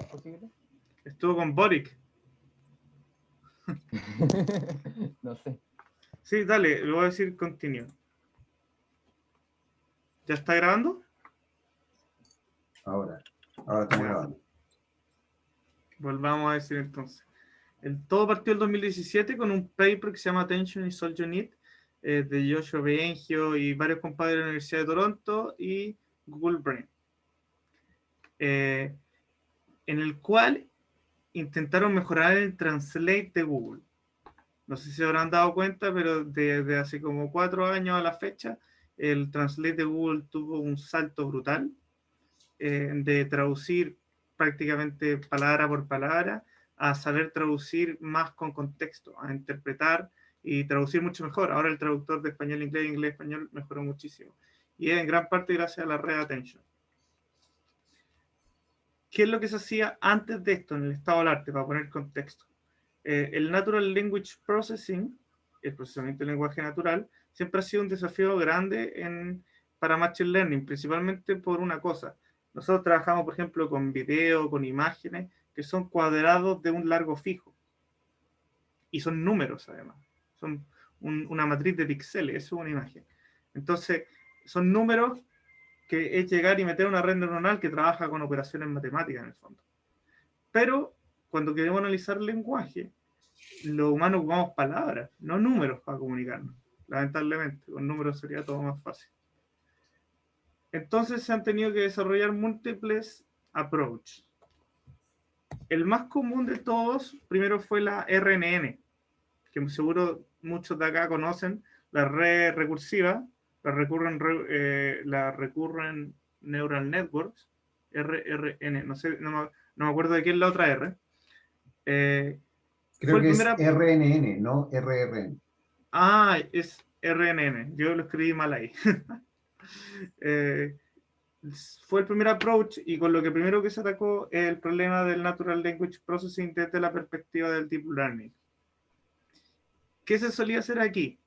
posible? Estuvo con Boric. No sé. Sí, dale, le voy a decir continue. ¿Ya está grabando? Ahora estamos Ya. grabando. Volvamos a decir entonces. Todo partió el 2017 con un paper que se llama Attention is All You Need, de Joshua Bengio y varios compadres de la Universidad de Toronto y Google Brain, en el cual intentaron mejorar el translate de Google. No sé si se habrán dado cuenta, pero desde hace como 4 años a la fecha, el translate de Google tuvo un salto brutal, de traducir prácticamente palabra por palabra a saber traducir más con contexto, a interpretar y traducir mucho mejor. Ahora el traductor de español a inglés, inglés a español mejoró muchísimo. Y es en gran parte gracias a la red Attention. ¿Qué es lo que se hacía antes de esto en el estado del arte, para poner contexto? El Natural Language Processing, el procesamiento del lenguaje natural, siempre ha sido un desafío grande para Machine Learning, principalmente por una cosa. Nosotros trabajamos, por ejemplo, con video, con imágenes, que son cuadrados de un largo fijo. Y son números, además. Son una matriz de píxeles, eso es una imagen. Entonces, son números que es llegar y meter una red neuronal que trabaja con operaciones matemáticas en el fondo. Pero cuando queremos analizar el lenguaje, los humanos ocupamos palabras, no números para comunicarnos. Lamentablemente, con números sería todo más fácil. Entonces se han tenido que desarrollar múltiples approaches. El más común de todos, primero fue la RNN, que seguro muchos de acá conocen, la red recursiva, la Recurrent Neural Networks, RRN, no sé, no me acuerdo de qué es la otra R. Creo que es RNN, no RRN. Ah, es RNN, yo lo escribí mal ahí. Fue el primer approach y con lo que primero que se atacó es el problema del Natural Language Processing desde la perspectiva del Deep Learning. ¿Qué se solía hacer aquí?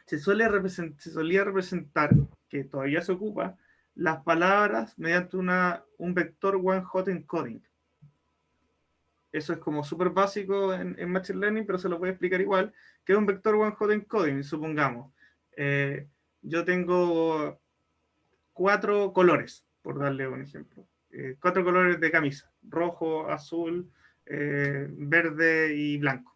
Se solía representar, que todavía se ocupa, las palabras mediante un vector one-hot encoding. Eso es como súper básico en Machine Learning, pero se lo voy a explicar igual, que es un vector one-hot encoding, supongamos. Yo tengo 4 colores, por darle un ejemplo. 4 colores de camisa, rojo, azul, verde y blanco.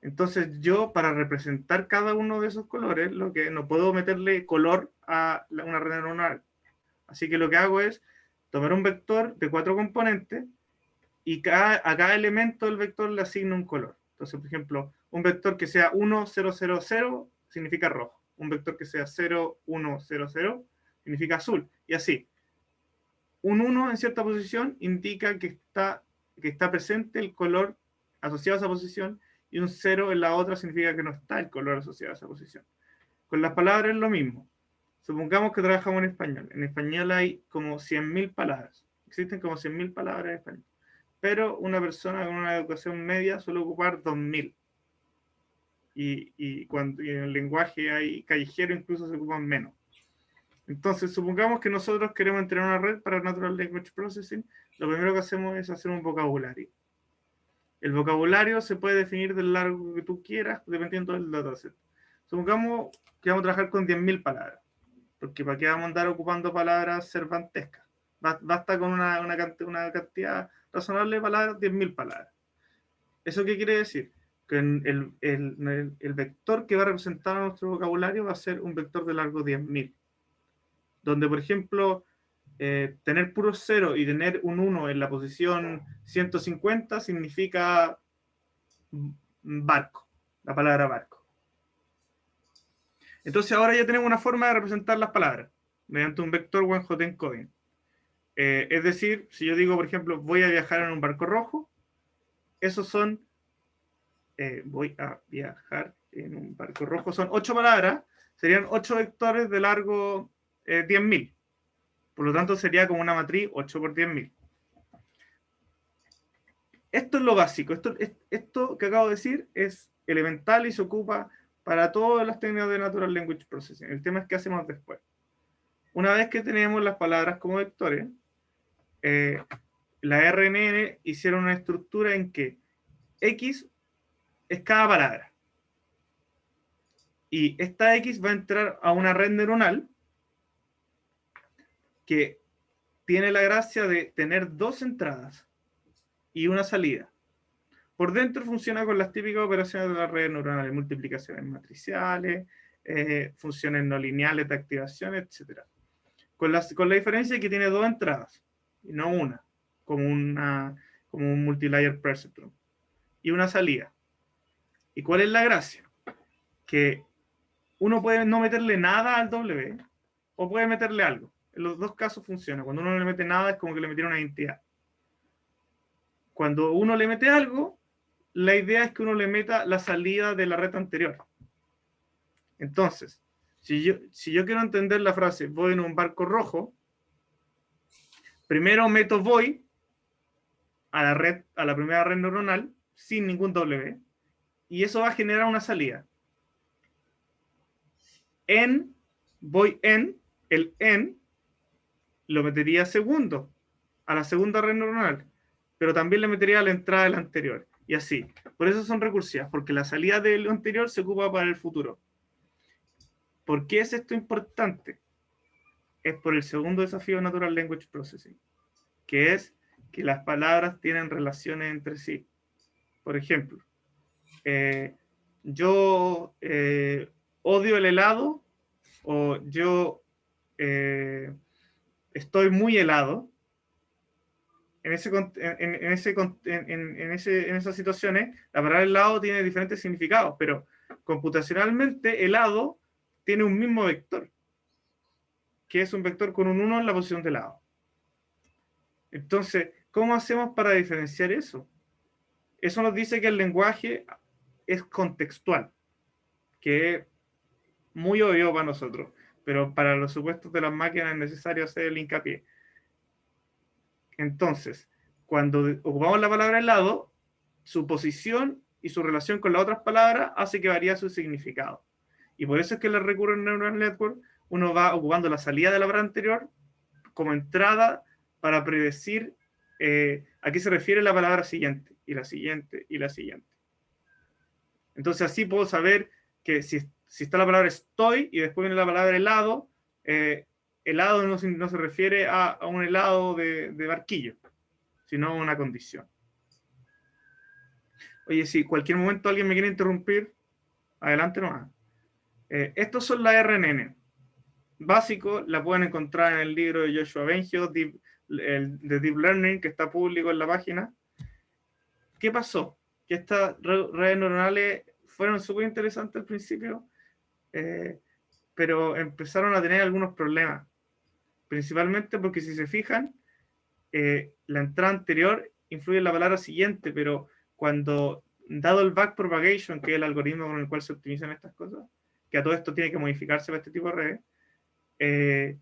Entonces yo, para representar cada uno de esos colores, lo que no puedo meterle color a una red neuronal. Así que lo que hago es tomar un vector de 4 componentes y a cada elemento del vector le asigno un color. Entonces, por ejemplo, un vector que sea 1, 0, 0, 0 significa rojo. Un vector que sea 0, 1, 0, 0 significa azul. Y así. Un 1 en cierta posición indica que está presente el color asociado a esa posición, y un 0 en la otra significa que no está el color asociado a esa posición. Con las palabras es lo mismo. Supongamos que trabajamos en español. En español hay como 100.000 palabras. Existen como 100.000 palabras en español. Pero una persona con una educación media suele ocupar 2.000. Y en el lenguaje hay callejero incluso se ocupan menos. Entonces, supongamos que nosotros queremos entrenar una red para Natural Language Processing. Lo primero que hacemos es hacer un vocabulario. El vocabulario se puede definir del largo que tú quieras, dependiendo del dataset. Supongamos que vamos a trabajar con 10.000 palabras, porque ¿para qué vamos a andar ocupando palabras cervantescas? Basta con una cantidad razonable de palabras, 10.000 palabras. ¿Eso qué quiere decir? Que el vector que va a representar a nuestro vocabulario va a ser un vector de largo 10.000. Donde, por ejemplo, tener puro 0 y tener un 1 en la posición 150 significa barco, la palabra barco. Entonces ahora ya tenemos una forma de representar las palabras mediante un vector one-hot encoding. Es decir, si yo digo, por ejemplo, voy a viajar en un barco rojo, esos son, voy a viajar en un barco rojo, son 8 palabras, serían 8 vectores de largo 10.000. Por lo tanto, sería como una matriz 8 por 10.000. Esto es lo básico. Esto que acabo de decir es elemental y se ocupa para todas las técnicas de Natural Language Processing. El tema es qué hacemos después. Una vez que tenemos las palabras como vectores, la RNN hicieron una estructura en que X es cada palabra. Y esta X va a entrar a una red neuronal que tiene la gracia de tener dos entradas y una salida. Por dentro funciona con las típicas operaciones de las redes neuronales, multiplicaciones matriciales, funciones no lineales de activación, etc. Con la diferencia de que tiene dos entradas, y no una, como un multilayer perceptron, y una salida. ¿Y cuál es la gracia? Que uno puede no meterle nada al W, o puede meterle algo. En los dos casos funciona. Cuando uno no le mete nada es como que le metiera una identidad. Cuando uno le mete algo, la idea es que uno le meta la salida de la red anterior. Entonces, si yo quiero entender la frase voy en un barco rojo, primero meto voy a la primera red neuronal sin ningún W, y eso va a generar una salida. Voy el en lo metería segundo, a la segunda red neuronal, pero también le metería a la entrada del anterior, y así. Por eso son recursivas, porque la salida del anterior se ocupa para el futuro. ¿Por qué es esto importante? Es por el segundo desafío de Natural Language Processing, que es que las palabras tienen relaciones entre sí. Por ejemplo, yo odio el helado, o yo estoy muy helado. En esas situaciones, la palabra helado tiene diferentes significados, pero computacionalmente helado tiene un mismo vector, que es un vector con un 1 en la posición de lado. Entonces, ¿cómo hacemos para diferenciar eso? Eso nos dice que el lenguaje es contextual, que es muy obvio para nosotros, pero para los supuestos de las máquinas es necesario hacer el hincapié. Entonces, cuando ocupamos la palabra helado, su posición y su relación con las otras palabras hace que varíe su significado. Y por eso es que en la Recurrent Neural Network uno va ocupando la salida de la palabra anterior como entrada para predecir a qué se refiere la palabra siguiente, y la siguiente, y la siguiente. Entonces así puedo saber que si está la palabra estoy y después viene la palabra helado, helado no se refiere a un helado de barquillo, sino a una condición. Oye, si cualquier momento alguien me quiere interrumpir, adelante nomás. Estos son las RNN. Básico, la pueden encontrar en el libro de Joshua Bengio, de Deep Learning, que está público en la página. ¿Qué pasó? Que estas redes neuronales fueron súper interesantes al principio, pero empezaron a tener algunos problemas. Principalmente porque si se fijan, la entrada anterior influye en la palabra siguiente, pero cuando, dado el backpropagation, que es el algoritmo con el cual se optimizan estas cosas, que a todo esto tiene que modificarse para este tipo de redes,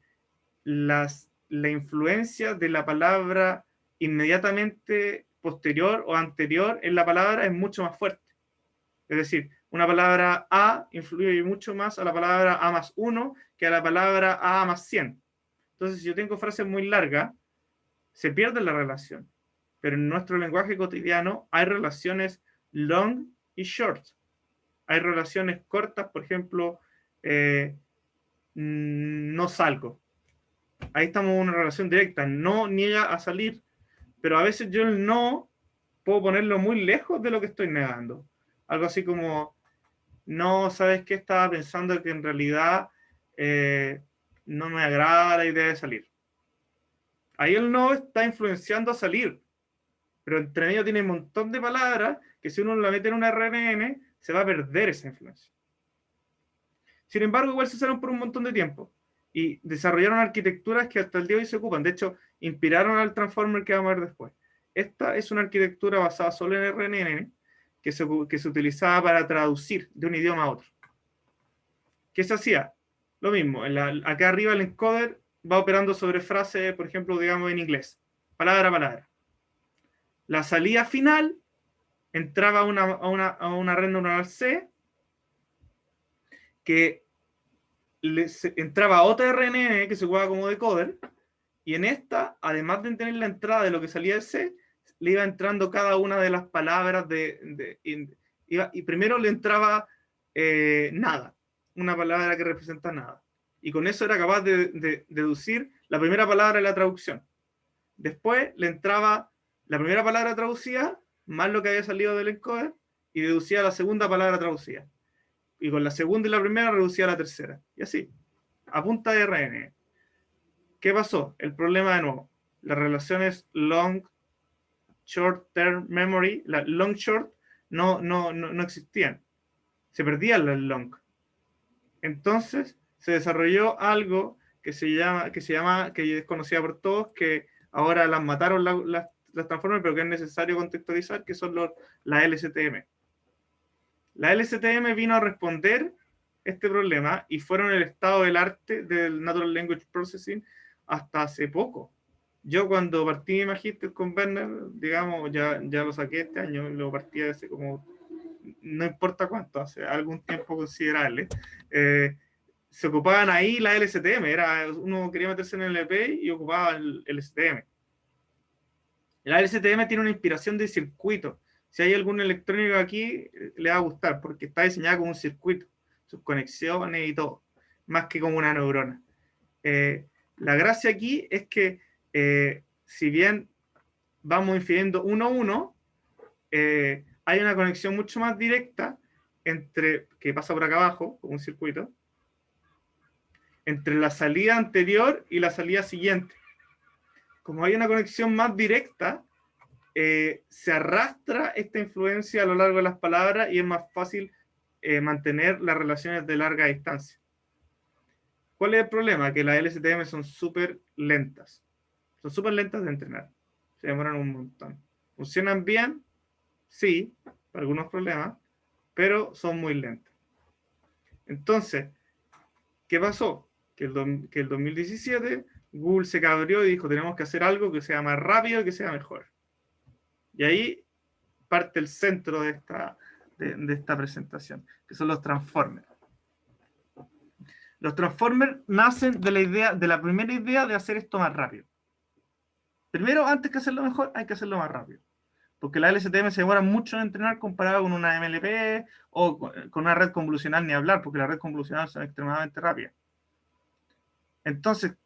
la influencia de la palabra inmediatamente posterior o anterior en la palabra es mucho más fuerte. Es decir, una palabra A influye mucho más a la palabra A más 1 que a la palabra A más 100. Entonces, si yo tengo frases muy largas, se pierde la relación. Pero en nuestro lenguaje cotidiano hay relaciones long y short. Hay relaciones cortas, por ejemplo, no salgo. Ahí estamos en una relación directa, no niega a salir, pero a veces yo el no puedo ponerlo muy lejos de lo que estoy negando. Algo así como, no, ¿sabes qué? Estaba pensando que en realidad no me agrada la idea de salir. Ahí el no está influenciando a salir, pero entre medio tiene un montón de palabras que si uno la mete en una RNN se va a perder esa influencia. Sin embargo, igual se usaron por un montón de tiempo y desarrollaron arquitecturas que hasta el día de hoy se ocupan. De hecho, inspiraron al transformer que vamos a ver después. Esta es una arquitectura basada solo en RNN que se utilizaba para traducir de un idioma a otro. ¿Qué se hacía? Lo mismo. Acá arriba el encoder va operando sobre frases, por ejemplo, digamos en inglés, palabra a palabra. La salida final entraba a una red neuronal C que entraba a otra RNN que se jugaba como decoder Y en esta, además de tener la entrada de lo que salía de C, le iba entrando cada una de las palabras y primero le entraba nada, una palabra que representa nada. Y con eso era capaz de deducir la primera palabra de la traducción. Después le entraba la primera palabra traducida, más lo que había salido del encoder, y deducía la segunda palabra traducida. Y con la segunda y la primera reducía la tercera. Y así, a punta de RN. ¿Qué pasó? El problema de nuevo. Las relaciones long, short term memory, la long short, no existían. Se perdían las long. Entonces se desarrolló algo que que es conocida por todos, que ahora las mataron las transformers, pero que es necesario contextualizar, que son la LSTM. La LSTM vino a responder este problema y fueron el estado del arte del Natural Language Processing hasta hace poco. Yo cuando partí mi magíster con Werner, digamos, ya lo saqué este año, lo partí hace como, no importa cuánto, hace algún tiempo considerable, se ocupaban ahí la LSTM, uno quería meterse en el LP y ocupaba el LSTM. La LSTM tiene una inspiración de circuito. Si hay algún electrónico aquí, le va a gustar, porque está diseñada como un circuito, sus conexiones y todo, más que como una neurona. La gracia aquí es que, si bien vamos infiriendo uno a uno, hay una conexión mucho más directa que pasa por acá abajo, como un circuito, entre la salida anterior y la salida siguiente. Como hay una conexión más directa, se arrastra esta influencia a lo largo de las palabras y es más fácil mantener las relaciones de larga distancia. ¿Cuál es el problema? Que las LSTM son súper lentas. Son súper lentas de entrenar. Se demoran un montón. ¿Funcionan bien? Sí, para algunos problemas, pero son muy lentas. Entonces, ¿qué pasó? Que el 2017 Google se cabrió y dijo, tenemos que hacer algo que sea más rápido y que sea mejor. Y ahí parte el centro de esta presentación, que son los transformers. Los transformers nacen de la primera idea de hacer esto más rápido. Primero, antes que hacerlo mejor, hay que hacerlo más rápido. Porque la LSTM se demora mucho en entrenar comparado con una MLP o con una red convolucional, ni hablar, porque las redes convolucionales son extremadamente rápidas. Entonces,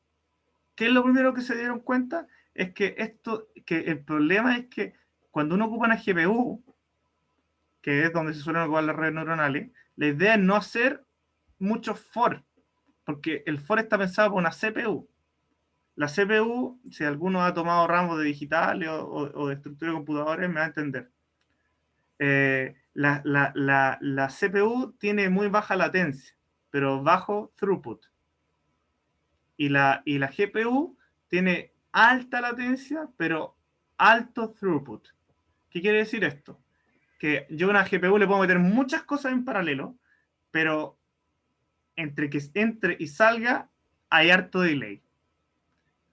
¿qué es lo primero que se dieron cuenta? Es que el problema es que cuando uno ocupa una GPU, que es donde se suelen ocupar las redes neuronales, la idea es no hacer muchos for, porque el for está pensado para una CPU. La CPU, si alguno ha tomado ramos de digitales o de estructura de computadores, me va a entender. La CPU tiene muy baja latencia, pero bajo throughput. Y la GPU tiene alta latencia, pero alto throughput. ¿Qué quiere decir esto? Que yo a una GPU le puedo meter muchas cosas en paralelo, pero entre que entre y salga hay harto delay.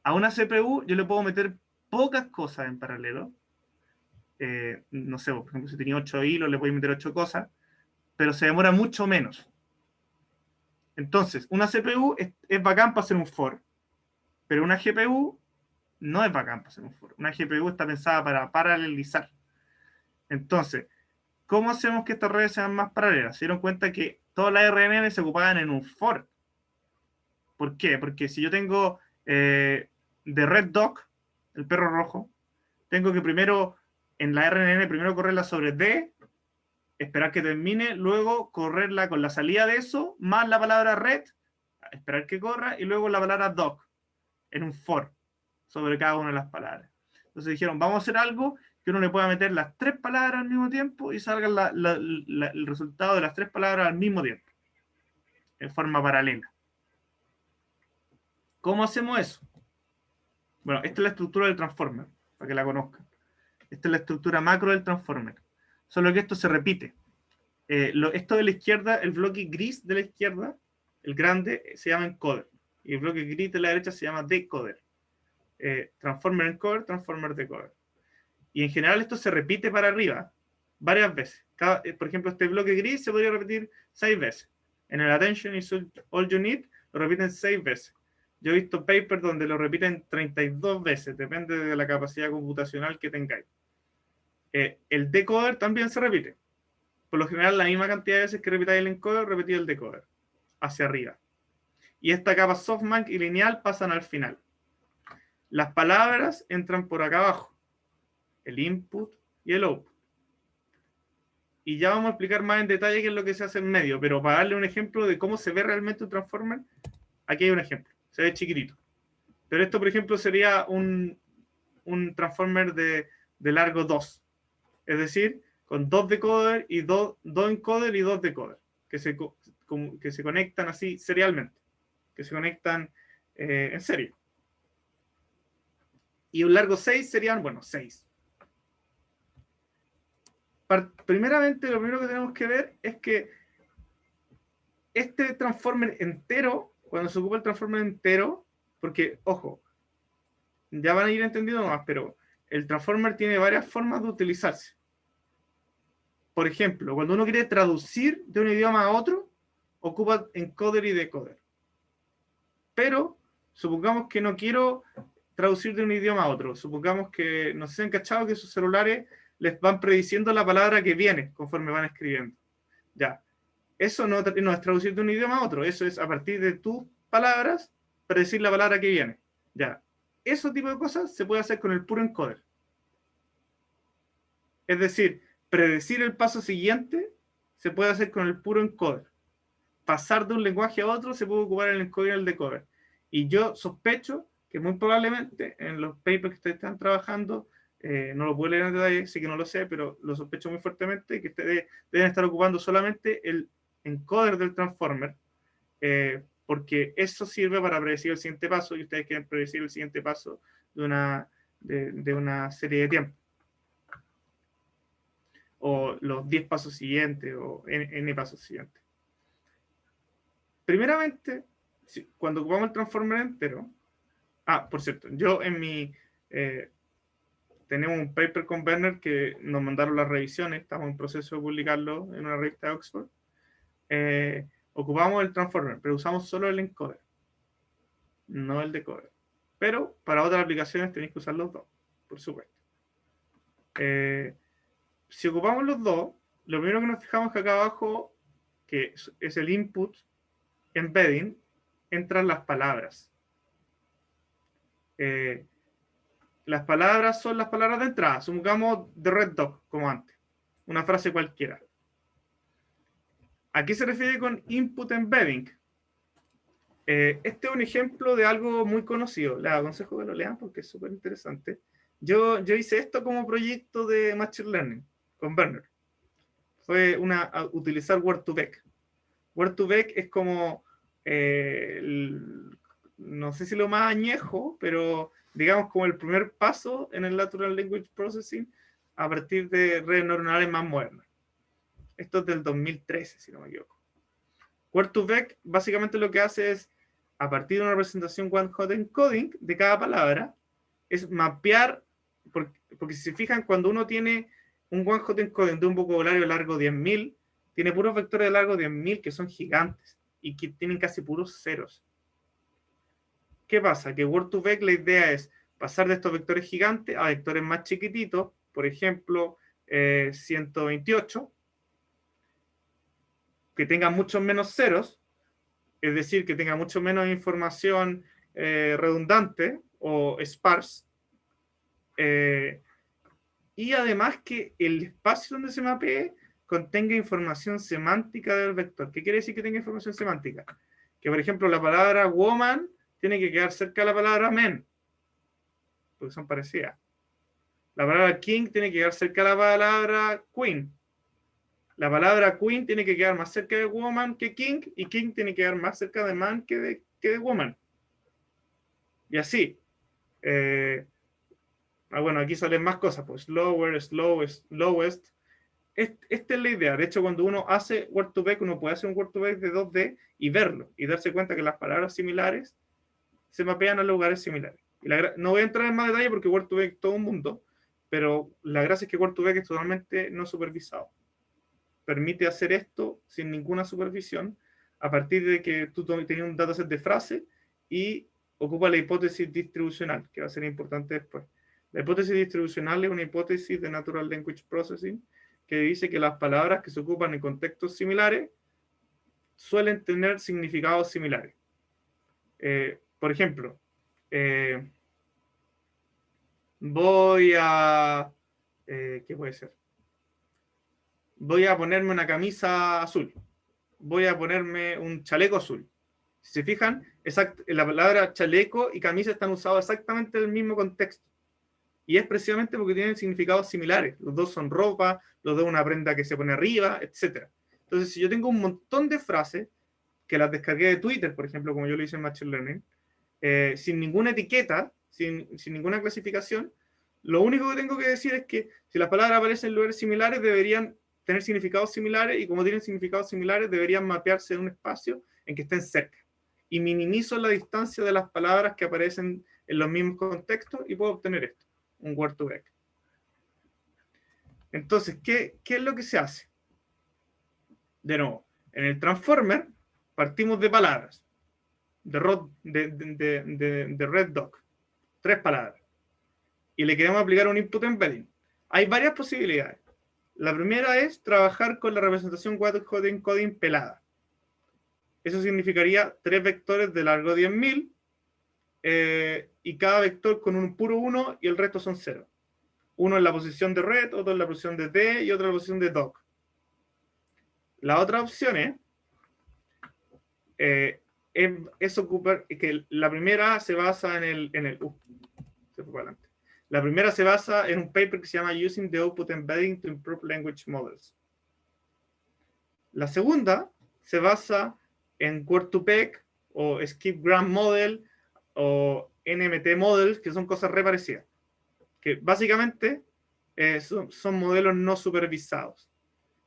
A una CPU yo le puedo meter pocas cosas en paralelo. No sé, por ejemplo, si tenía 8 hilos, le puedo meter 8 cosas, pero se demora mucho menos. Entonces, una CPU es bacán para hacer un for, pero una GPU no es bacán para hacer un for. Una GPU está pensada para paralelizar. Entonces, ¿cómo hacemos que estas redes sean más paralelas? Se dieron cuenta que todas las RNN se ocupaban en un for. ¿Por qué? Porque si yo tengo The Red Dog, el perro rojo, tengo que primero, en la RNN, primero correrla sobre D, esperar que termine, luego correrla con la salida de eso, más la palabra red, esperar que corra, y luego la palabra dog, en un for, sobre cada una de las palabras. Entonces dijeron, vamos a hacer algo que uno le pueda meter las 3 palabras al mismo tiempo y salga el resultado de las 3 palabras al mismo tiempo, en forma paralela. ¿Cómo hacemos eso? Bueno, esta es la estructura del transformer, para que la conozcan. Esta es la estructura macro del transformer. Solo que esto se repite. Esto de la izquierda, el bloque gris de la izquierda, el grande, se llama encoder. Y el bloque gris de la derecha se llama decoder. Transformer encoder, transformer decoder. Y en general esto se repite para arriba varias veces. Por ejemplo, este bloque gris se podría repetir 6 veces. En el attention is all you need lo repiten 6 veces. Yo he visto papers donde lo repiten 32 veces, depende de la capacidad computacional que tengáis. El decoder también se repite. Por lo general, la misma cantidad de veces que repitáis el encoder, repetís el decoder, hacia arriba. Y esta capa softmax y lineal pasan al final. Las palabras entran por acá abajo, el input y el output. Y ya vamos a explicar más en detalle qué es lo que se hace en medio, pero para darle un ejemplo de cómo se ve realmente un transformer, aquí hay un ejemplo, se ve chiquitito. Pero esto, por ejemplo, sería un transformer de largo 2, es decir, con 2 decoder y 2 encoder y 2 decoder, que se conectan así serialmente, que se conectan en serie. Y un largo 6 serían, bueno, 6. Primeramente, lo primero que tenemos que ver es que este transformer entero, cuando se ocupa el transformer entero, porque, ojo, ya van a ir entendiendo más, pero el transformer tiene varias formas de utilizarse. Por ejemplo, cuando uno quiere traducir de un idioma a otro, ocupa encoder y decoder. Pero, supongamos que no quiero traducir de un idioma a otro. Supongamos que, no sé si han cachado que sus celulares les van prediciendo la palabra que viene conforme van escribiendo. Ya. Eso no es traducir de un idioma a otro. Eso es a partir de tus palabras predecir la palabra que viene. Ya. Ese tipo de cosas se puede hacer con el puro encoder. Es decir, predecir el paso siguiente se puede hacer con el puro encoder. Pasar de un lenguaje a otro se puede ocupar el encoder y el decoder. Y yo sospecho que muy probablemente en los papers que ustedes están trabajando, no lo puedo leer en detalle, sí que no lo sé, pero lo sospecho muy fuertemente que ustedes deben estar ocupando solamente el encoder del transformer, porque eso sirve para predecir el siguiente paso y ustedes quieren predecir el siguiente paso de una serie de tiempo. O los 10 pasos siguientes o n pasos siguientes. Primeramente, cuando ocupamos el transformer entero, por cierto, yo en mi tenemos un paper con Werner que nos mandaron las revisiones, estamos en proceso de publicarlo en una revista de Oxford. Ocupamos el transformer, pero usamos solo el encoder, no el decoder. Pero para otras aplicaciones tenéis que usar los dos, por supuesto. Si ocupamos los dos, lo primero que nos fijamos es que acá abajo, que es el input embedding, entran las palabras. Las palabras son las palabras de entrada. Supongamos The Red Dog, como antes. Una frase cualquiera. ¿A qué se refiere con input embedding? Este es un ejemplo de algo muy conocido. Les aconsejo que lo lean porque es súper interesante. Yo hice esto como proyecto de Machine Learning con Werner. Fue utilizar Word2Vec. Word2Vec es como, no sé si lo más añejo, pero digamos como el primer paso en el Natural Language Processing a partir de redes neuronales más modernas. Esto es del 2013, si no me equivoco. Word2Vec básicamente lo que hace es, a partir de una representación one-hot encoding de cada palabra, es mapear, porque si se fijan, cuando uno tiene un one-hot encoding de un vocabulario largo 10.000, tiene puros vectores de largo 10.000 que son gigantes y que tienen casi puros ceros. ¿Qué pasa? Que Word2Vec la idea es pasar de estos vectores gigantes a vectores más chiquititos, por ejemplo, 128, que tengan muchos menos ceros, es decir, que tenga mucho menos información redundante o sparse, y además que el espacio donde se mapee contenga información semántica del vector. ¿Qué quiere decir que tenga información semántica? Que, por ejemplo, la palabra woman tiene que quedar cerca de la palabra men, porque son parecidas. La palabra king tiene que quedar cerca de la palabra queen. La palabra queen tiene que quedar más cerca de woman que king, y king tiene que quedar más cerca de man que de woman. Y así. Bueno, aquí salen más cosas, pues lower, slowest, lowest. Esta es la idea. De hecho, cuando uno hace Word2Vec, uno puede hacer un Word2Vec de 2D y verlo, y darse cuenta que las palabras similares se mapean a lugares similares. No voy a entrar en más detalle porque Word2Vec es todo un mundo, pero la gracia es que Word2Vec es totalmente no supervisado. Permite hacer esto sin ninguna supervisión a partir de que tú tienes un dataset de frase y ocupa la hipótesis distribucional, que va a ser importante después. La hipótesis distribucional es una hipótesis de Natural Language Processing que dice que las palabras que se ocupan en contextos similares suelen tener significados similares. Por ejemplo, voy a... ¿qué puede ser? Voy a ponerme una camisa azul. Voy a ponerme un chaleco azul. Si se fijan, la palabra chaleco y camisa están usados exactamente en el mismo contexto. Y es precisamente porque tienen significados similares. Los dos son ropa, los dos una prenda que se pone arriba, etc. Entonces, si yo tengo un montón de frases que las descargué de Twitter, por ejemplo, como yo lo hice en Machine Learning, sin ninguna etiqueta, sin ninguna clasificación, lo único que tengo que decir es que si las palabras aparecen en lugares similares, deberían tener significados similares, y como tienen significados similares, deberían mapearse en un espacio en que estén cerca. Y minimizo la distancia de las palabras que aparecen en los mismos contextos y puedo obtener esto, un word2vec. Entonces, ¿qué es lo que se hace? De nuevo, en el transformer partimos de palabras, de red doc, 3 palabras, y le queremos aplicar un input embedding. Hay varias posibilidades. La primera es trabajar con la representación Word encoding pelada. Eso significaría 3 vectores de largo 10.000 y cada vector con un puro 1 y el resto son 0. Uno en la posición de red, otro en la posición de D y otro en la posición de doc. La otra opción es ocupar, que la primera se basa se fue para adelante. La primera se basa en un paper que se llama Using the Output Embedding to Improve Language Models. La segunda se basa en Word2vec o Skip Graph Model o NMT Models, que son cosas re parecidas. Que básicamente son modelos no supervisados,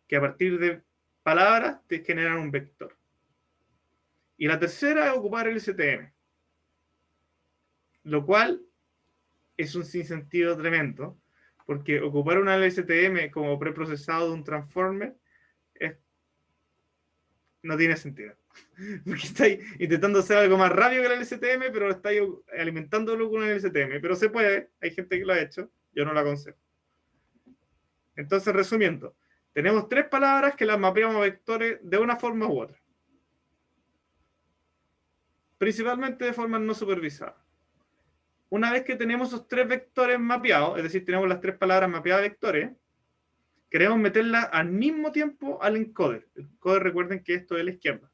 que a partir de palabras te generan un vector. Y la tercera es ocupar el STM, lo cual es un sinsentido tremendo, porque ocupar una LSTM como preprocesado de un transformer no tiene sentido. Porque estáis intentando hacer algo más rápido que la LSTM, pero estáis alimentándolo con una LSTM. Pero se puede, hay gente que lo ha hecho, yo no lo aconsejo. Entonces, resumiendo, tenemos 3 palabras que las mapeamos a vectores de una forma u otra. Principalmente de forma no supervisada. Una vez que tenemos esos 3 vectores mapeados, es decir, tenemos las 3 palabras mapeadas a vectores, queremos meterlas al mismo tiempo al encoder. El encoder, recuerden que esto es la izquierda.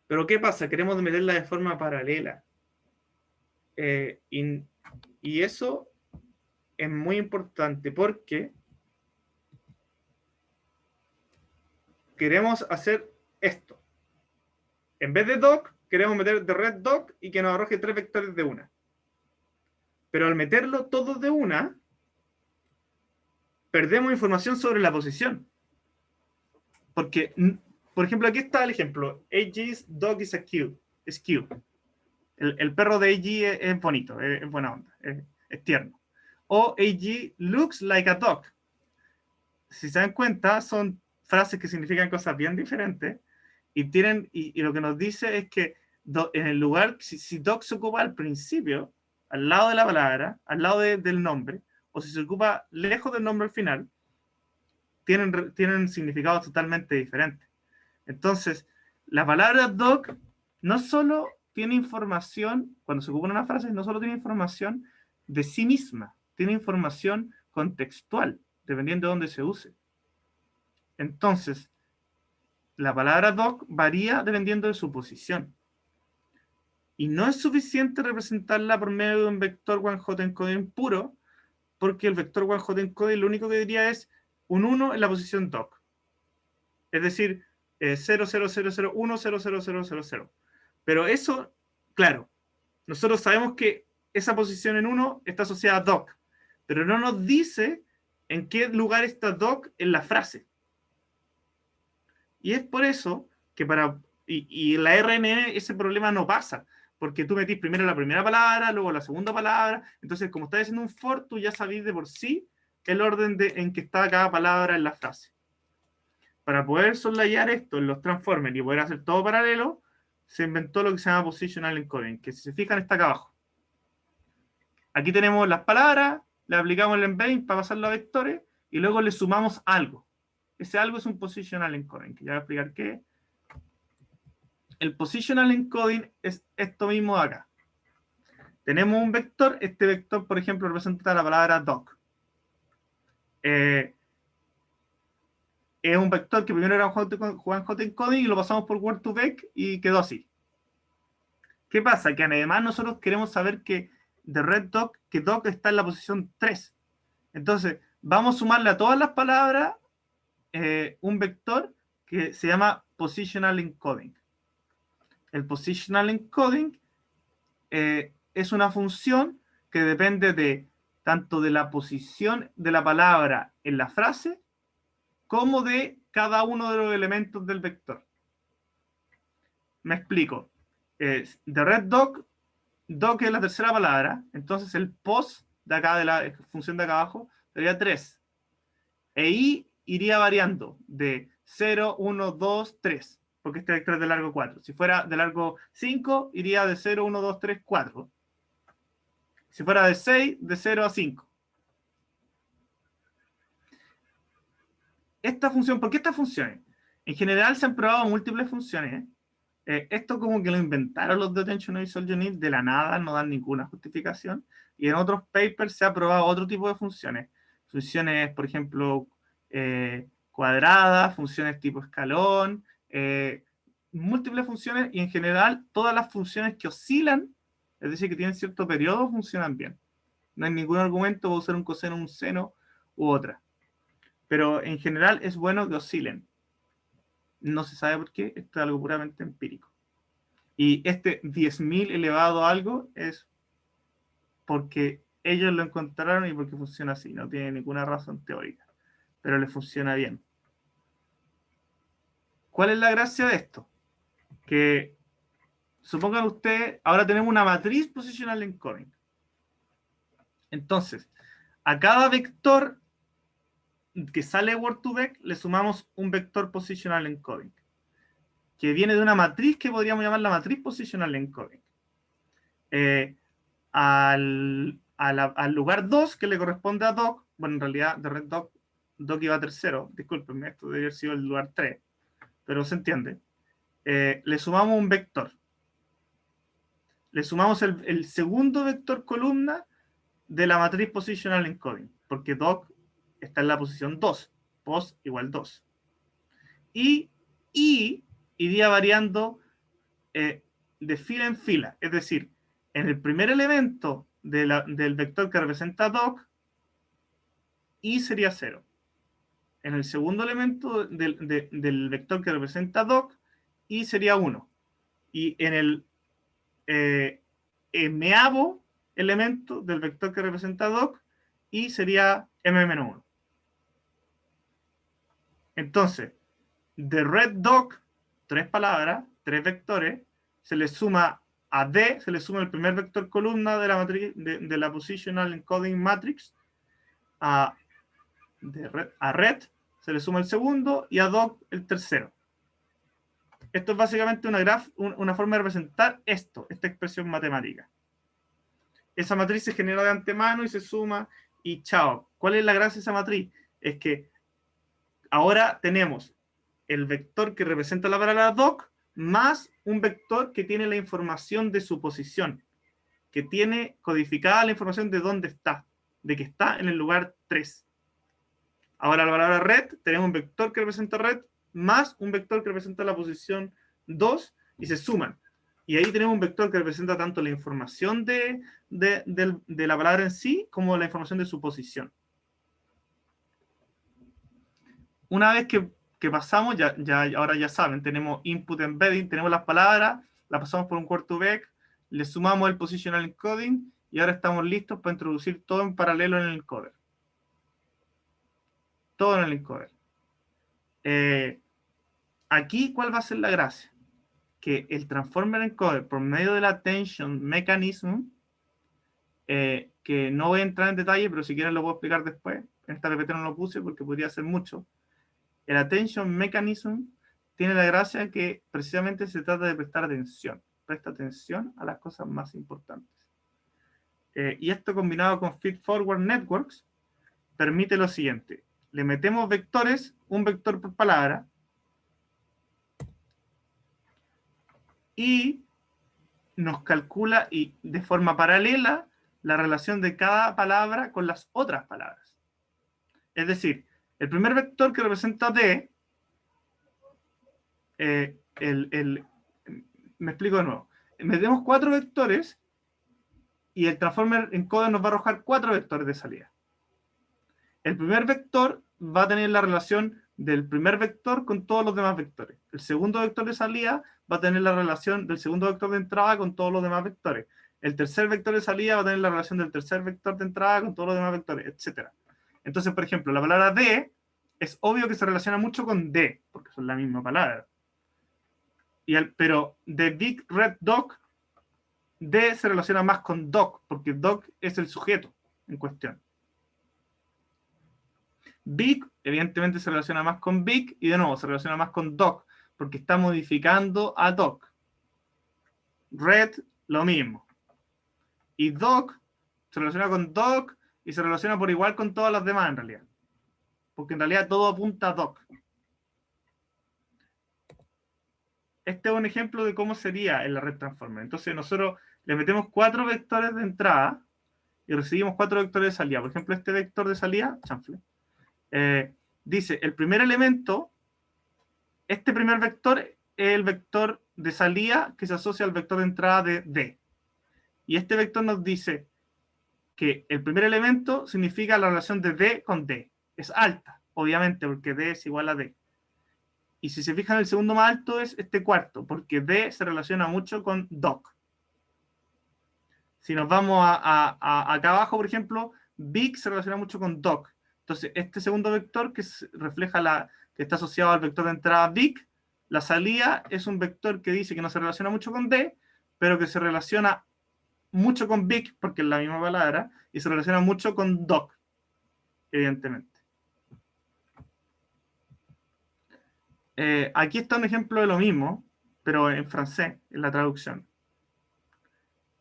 Pero ¿qué pasa? Queremos meterlas de forma paralela. Y eso es muy importante porque queremos hacer esto. En vez de doc, queremos meter de red doc y que nos arroje 3 vectores de una. Pero al meterlo todos de una, perdemos información sobre la posición. Porque, por ejemplo, aquí está el ejemplo. AG's dog is a cute. Es cute. El perro de AG es bonito, es buena onda, es tierno. O AG looks like a dog. Si se dan cuenta, son frases que significan cosas bien diferentes y lo que nos dice es que en el lugar, si dog se ocupa al principio, al lado de la palabra, al lado del nombre, o si se ocupa lejos del nombre al final, tienen significados totalmente diferentes. Entonces, la palabra dog no solo tiene información, cuando se ocupa en una frase, no solo tiene información de sí misma, tiene información contextual, dependiendo de dónde se use. Entonces, la palabra dog varía dependiendo de su posición. Y no es suficiente representarla por medio de un vector one-hot encoding puro, porque el vector one-hot encoding lo único que diría es un 1 en la posición dog. Es decir, 0,0001,00000. Pero eso, claro, nosotros sabemos que esa posición en 1 está asociada a doc, pero no nos dice en qué lugar está doc en la frase. Y es por eso que y en la RNN ese problema no pasa, porque tú metís primero la primera palabra, luego la segunda palabra, entonces como estás haciendo un for, tú ya sabís de por sí el orden en que está cada palabra en la frase. Para poder soslayar esto en los transformers y poder hacer todo paralelo, se inventó lo que se llama Positional Encoding, que si se fijan está acá abajo. Aquí tenemos las palabras, le aplicamos el embedding para pasarlo a vectores y luego le sumamos algo. Ese algo es un Positional Encoding, que ya voy a explicar qué. El Positional Encoding es esto mismo de acá. Tenemos un vector, este vector, por ejemplo, representa la palabra doc. Es un vector que primero era un J encoding y lo pasamos por Word2Vec y quedó así. ¿Qué pasa? Que además nosotros queremos saber que de redDoc, que doc está en la posición 3. Entonces, vamos a sumarle a todas las palabras un vector que se llama Positional Encoding. El Positional Encoding es una función que depende de tanto de la posición de la palabra en la frase como de cada uno de los elementos del vector. Me explico. De redDoc, doc es la tercera palabra, entonces el pos de acá, de la función de acá abajo, sería 3. E i iría variando de 0, 1, 2, 3, porque este vector es de largo 4. Si fuera de largo 5, iría de 0, 1, 2, 3, 4. Si fuera de 6, de 0 a 5. Esta función, ¿por qué estas funciones? En general se han probado múltiples funciones. Esto como que lo inventaron los de Attention Visual Unit de la nada, no dan ninguna justificación. Y en otros papers se ha probado otro tipo de funciones. Funciones, por ejemplo, cuadradas, funciones tipo escalón, múltiples funciones, y en general todas las funciones que oscilan, es decir, que tienen cierto periodo, funcionan bien. No hay ningún argumento para usar un coseno, un seno u otra. Pero en general es bueno que oscilen. No se sabe por qué, esto es algo puramente empírico. Y este 10.000 elevado a algo es porque ellos lo encontraron y porque funciona así, no tiene ninguna razón teórica, pero le funciona bien. ¿Cuál es la gracia de esto? Que supongan ustedes, ahora tenemos una matriz positional encoding. Entonces, a cada vector que sale Word2Vec le sumamos un vector positional encoding, que viene de una matriz que podríamos llamar la matriz positional encoding. Al lugar 2 que le corresponde a doc, bueno, en realidad de redDoc, doc iba a tercero, discúlpenme, esto debería haber sido el lugar 3, pero se entiende. Le sumamos un vector. Le sumamos el segundo vector columna de la matriz positional encoding, porque doc está en la posición 2, pos igual 2. Y iría variando de fila en fila, es decir, en el primer elemento del vector que representa doc, i sería 0. En el segundo elemento del vector que representa doc, i sería 1. Y en el meavo elemento del vector que representa doc, i sería m-1. Entonces, de redDoc, 3 palabras, 3 vectores, se le suma a D, se le suma el primer vector columna de la matriz de la Positional Encoding Matrix, a red se le suma el segundo y a doc el tercero. Esto es básicamente una forma de representar esta expresión matemática. Esa matriz se genera de antemano y se suma y chao. ¿Cuál es la gracia de esa matriz? Es que ahora tenemos el vector que representa la palabra doc más un vector que tiene la información de su posición, que tiene codificada la información de dónde está, de que está en el lugar 3. Ahora la palabra red, tenemos un vector que representa red más un vector que representa la posición 2 y se suman. Y ahí tenemos un vector que representa tanto la información de la palabra en sí como la información de su posición. Una vez que pasamos, ahora ya saben, tenemos input embedding, tenemos las palabras, las pasamos por un Word2Vec, le sumamos el positional encoding y ahora estamos listos para introducir todo en paralelo en el encoder. Todo en el encoder. Aquí, ¿cuál va a ser la gracia? Que el transformer encoder, por medio del attention mechanism, que no voy a entrar en detalle, pero si quieren lo puedo explicar después. En esta PPT no lo puse porque podría ser mucho. El attention mechanism tiene la gracia que precisamente se trata de prestar atención. Presta atención a las cosas más importantes. Y esto combinado con Feed-Forward Networks permite lo siguiente. Le metemos vectores, un vector por palabra, y nos calcula y de forma paralela la relación de cada palabra con las otras palabras. Es decir, el primer vector que representa D, me explico de nuevo. Metemos 4 vectores y el transformer encoder nos va a arrojar 4 vectores de salida. El primer vector va a tener la relación del primer vector con todos los demás vectores. El segundo vector de salida va a tener la relación del segundo vector de entrada con todos los demás vectores. El tercer vector de salida va a tener la relación del tercer vector de entrada con todos los demás vectores, etc. Entonces, por ejemplo, la palabra D es obvio que se relaciona mucho con D, porque son la misma palabra. Pero de Big Red Dog, D se relaciona más con Dog, porque Dog es el sujeto en cuestión. Big, evidentemente, se relaciona más con Big, y de nuevo, se relaciona más con Dog, porque está modificando a Dog. Red, lo mismo. Y Dog se relaciona con Dog, y se relaciona por igual con todas las demás, en realidad. Porque en realidad todo apunta a Dog. Este es un ejemplo de cómo sería en la red transformer. Entonces nosotros le metemos 4 vectores de entrada y recibimos 4 vectores de salida. Por ejemplo, este vector de salida, chanfle, dice, el primer elemento, este primer vector es el vector de salida que se asocia al vector de entrada de D. Y este vector nos dice que el primer elemento significa la relación de D con D. Es alta, obviamente, porque D es igual a D. Y si se fijan, el segundo más alto es este cuarto, porque D se relaciona mucho con Doc. Si nos vamos acá abajo, por ejemplo, Big se relaciona mucho con Doc. Entonces, este segundo vector que refleja que está asociado al vector de entrada Big, la salida es un vector que dice que no se relaciona mucho con D, pero que se relaciona mucho con Big, porque es la misma palabra, y se relaciona mucho con Doc, evidentemente. Aquí está un ejemplo de lo mismo, pero en francés, en la traducción.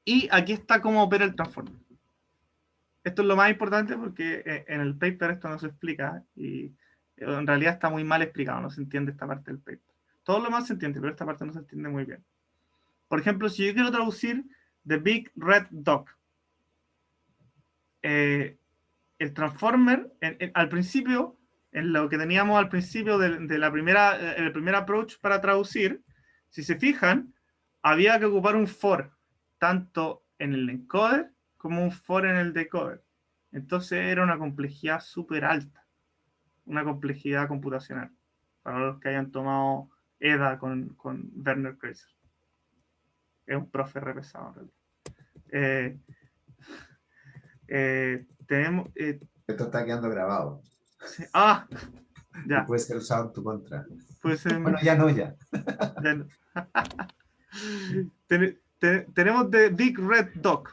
Y aquí está cómo opera el transformer. Esto es lo más importante porque en el paper esto no se explica y en realidad está muy mal explicado, no se entiende esta parte del paper. Todo lo más se entiende, pero esta parte no se entiende muy bien. Por ejemplo, si yo quiero traducir The Big Red Dog, el transformer, al principio, en lo que teníamos al principio de el primer approach para traducir, si se fijan, había que ocupar un for, tanto en el encoder como un for en el decoder. Entonces era una complejidad súper alta, una complejidad computacional, para los que hayan tomado EDA con Werner Kaiser. Es un profe re pesado, en realidad. Tenemos... Esto está quedando grabado. Ah, ya. Y puede ser usado en tu contra. Pues, Bueno, ya no, ya. Ya no. Tenemos The Big Red Dog.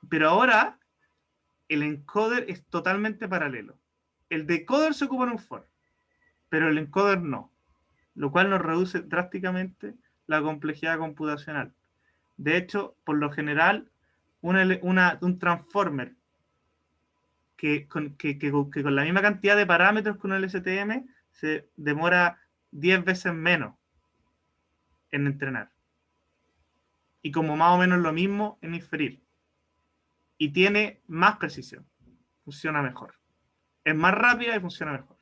Pero ahora el encoder es totalmente paralelo. El decoder se ocupa en un for, pero el encoder no. Lo cual nos reduce drásticamente la complejidad computacional. De hecho, por lo general, un transformer que con la misma cantidad de parámetros que un LSTM se demora 10 veces menos en entrenar. Y como más o menos lo mismo en inferir. Y tiene más precisión. Funciona mejor. Es más rápida y funciona mejor.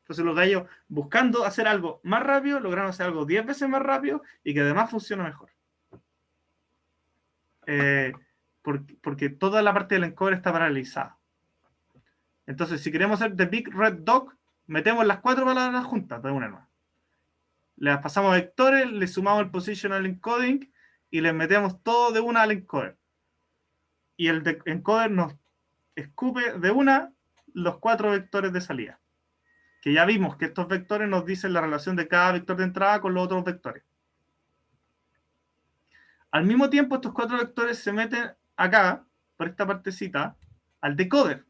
Entonces los gallos, buscando hacer algo más rápido, lograron hacer algo 10 veces más rápido y que además funciona mejor. Porque toda la parte del encoder está paralizada. Entonces, si queremos hacer The Big Red Dog, metemos las 4 palabras juntas de una nueva. Le pasamos vectores, le sumamos el positional encoding y les metemos todo de una al encoder. Y el encoder nos escupe de una los 4 vectores de salida. Que ya vimos que estos vectores nos dicen la relación de cada vector de entrada con los otros vectores. Al mismo tiempo, estos 4 vectores se meten acá, por esta partecita, al decoder.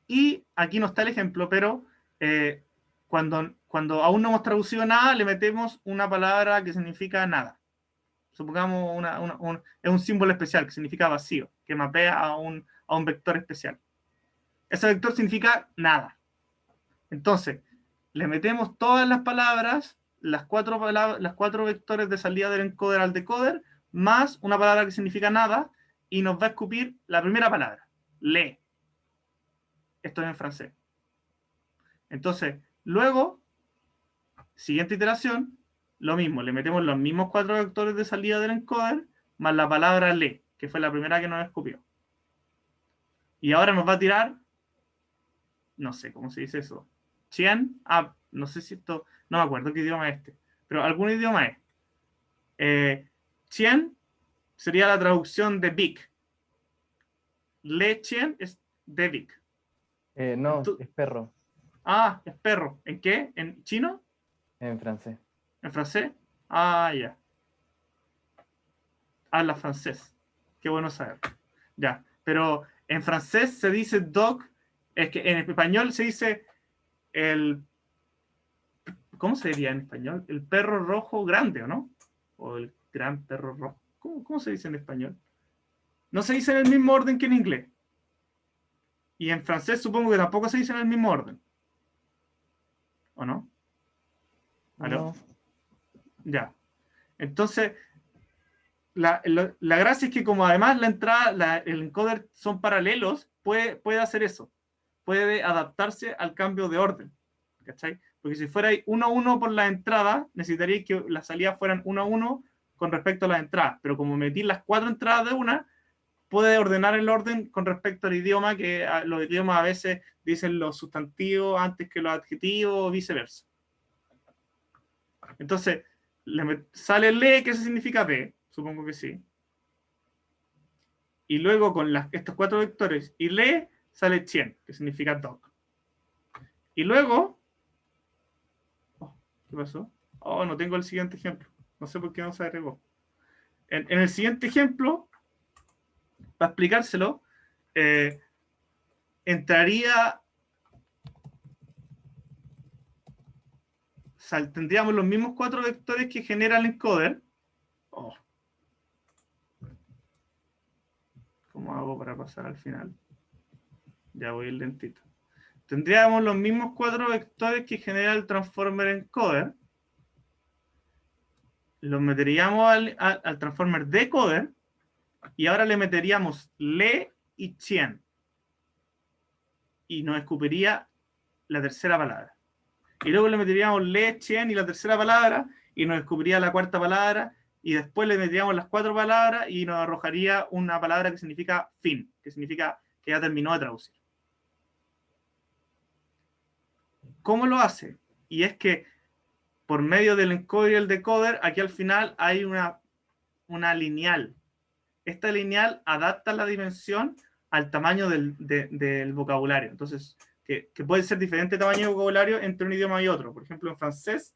Y aquí no está el ejemplo, pero cuando aún no hemos traducido nada, le metemos una palabra que significa nada. Supongamos es un símbolo especial que significa vacío, que mapea a un vector especial. Ese vector significa nada. Entonces, le metemos todas las palabras, las cuatro vectores de salida del encoder al decoder, más una palabra que significa nada, y nos va a escupir la primera palabra, le. Esto es en francés. Entonces, luego, siguiente iteración, lo mismo, le metemos los mismos 4 vectores de salida del encoder, más la palabra le, que fue la primera que nos escupió. Y ahora nos va a tirar, no sé cómo se dice eso, Chien, no sé si esto, no me acuerdo qué idioma es este, pero algún idioma es. Chien sería la traducción de big. Le Chien es de big. No, es perro, Es perro. ¿En qué? ¿En chino? en francés. ¿En francés? Ya. Habla francés. Qué bueno saber. Ya. Pero en francés se dice dog, es que en español se dice ¿cómo se diría en español? El perro rojo grande, ¿o no? O el gran perro rojo. ¿Cómo se dice en español? No se dice en el mismo orden que en inglés. Y en francés supongo que tampoco se dice en el mismo orden. ¿O no? ¿Aló? No, Ya. Entonces, la gracia es que como además la entrada, el encoder son paralelos, puede hacer eso. Puede adaptarse al cambio de orden. ¿Cachai? Porque si fuera 1 a 1 por la entrada, necesitaría que las salidas fueran 1 a 1 con respecto a las entradas. Pero como metí las 4 entradas de una, puede ordenar el orden con respecto al idioma, que los idiomas a veces dicen los sustantivos antes que los adjetivos, o viceversa. Entonces, sale le, que eso significa de, supongo que sí. Y luego con estos 4 vectores y le, sale chien, que significa dog. Y luego, ¿qué pasó? No tengo el siguiente ejemplo. No sé por qué no se agregó. En el siguiente ejemplo, para explicárselo, entraría, tendríamos los mismos 4 vectores que genera el encoder. ¿Cómo hago para pasar al final? Ya voy lentito. Tendríamos los mismos 4 vectores que genera el transformer encoder. Los meteríamos al transformer decoder. Y ahora le meteríamos le y chien. Y nos escupiría la tercera palabra. Y luego le meteríamos le, chien y la tercera palabra. Y nos escupiría la cuarta palabra. Y después le meteríamos las 4 palabras y nos arrojaría una palabra que significa fin. Que significa que ya terminó de traducir. ¿Cómo lo hace? Y es que por medio del encoder y el decoder, aquí al final hay una lineal. Esta lineal adapta la dimensión al tamaño del vocabulario. Entonces, que puede ser diferente tamaño de vocabulario entre un idioma y otro. Por ejemplo, en francés,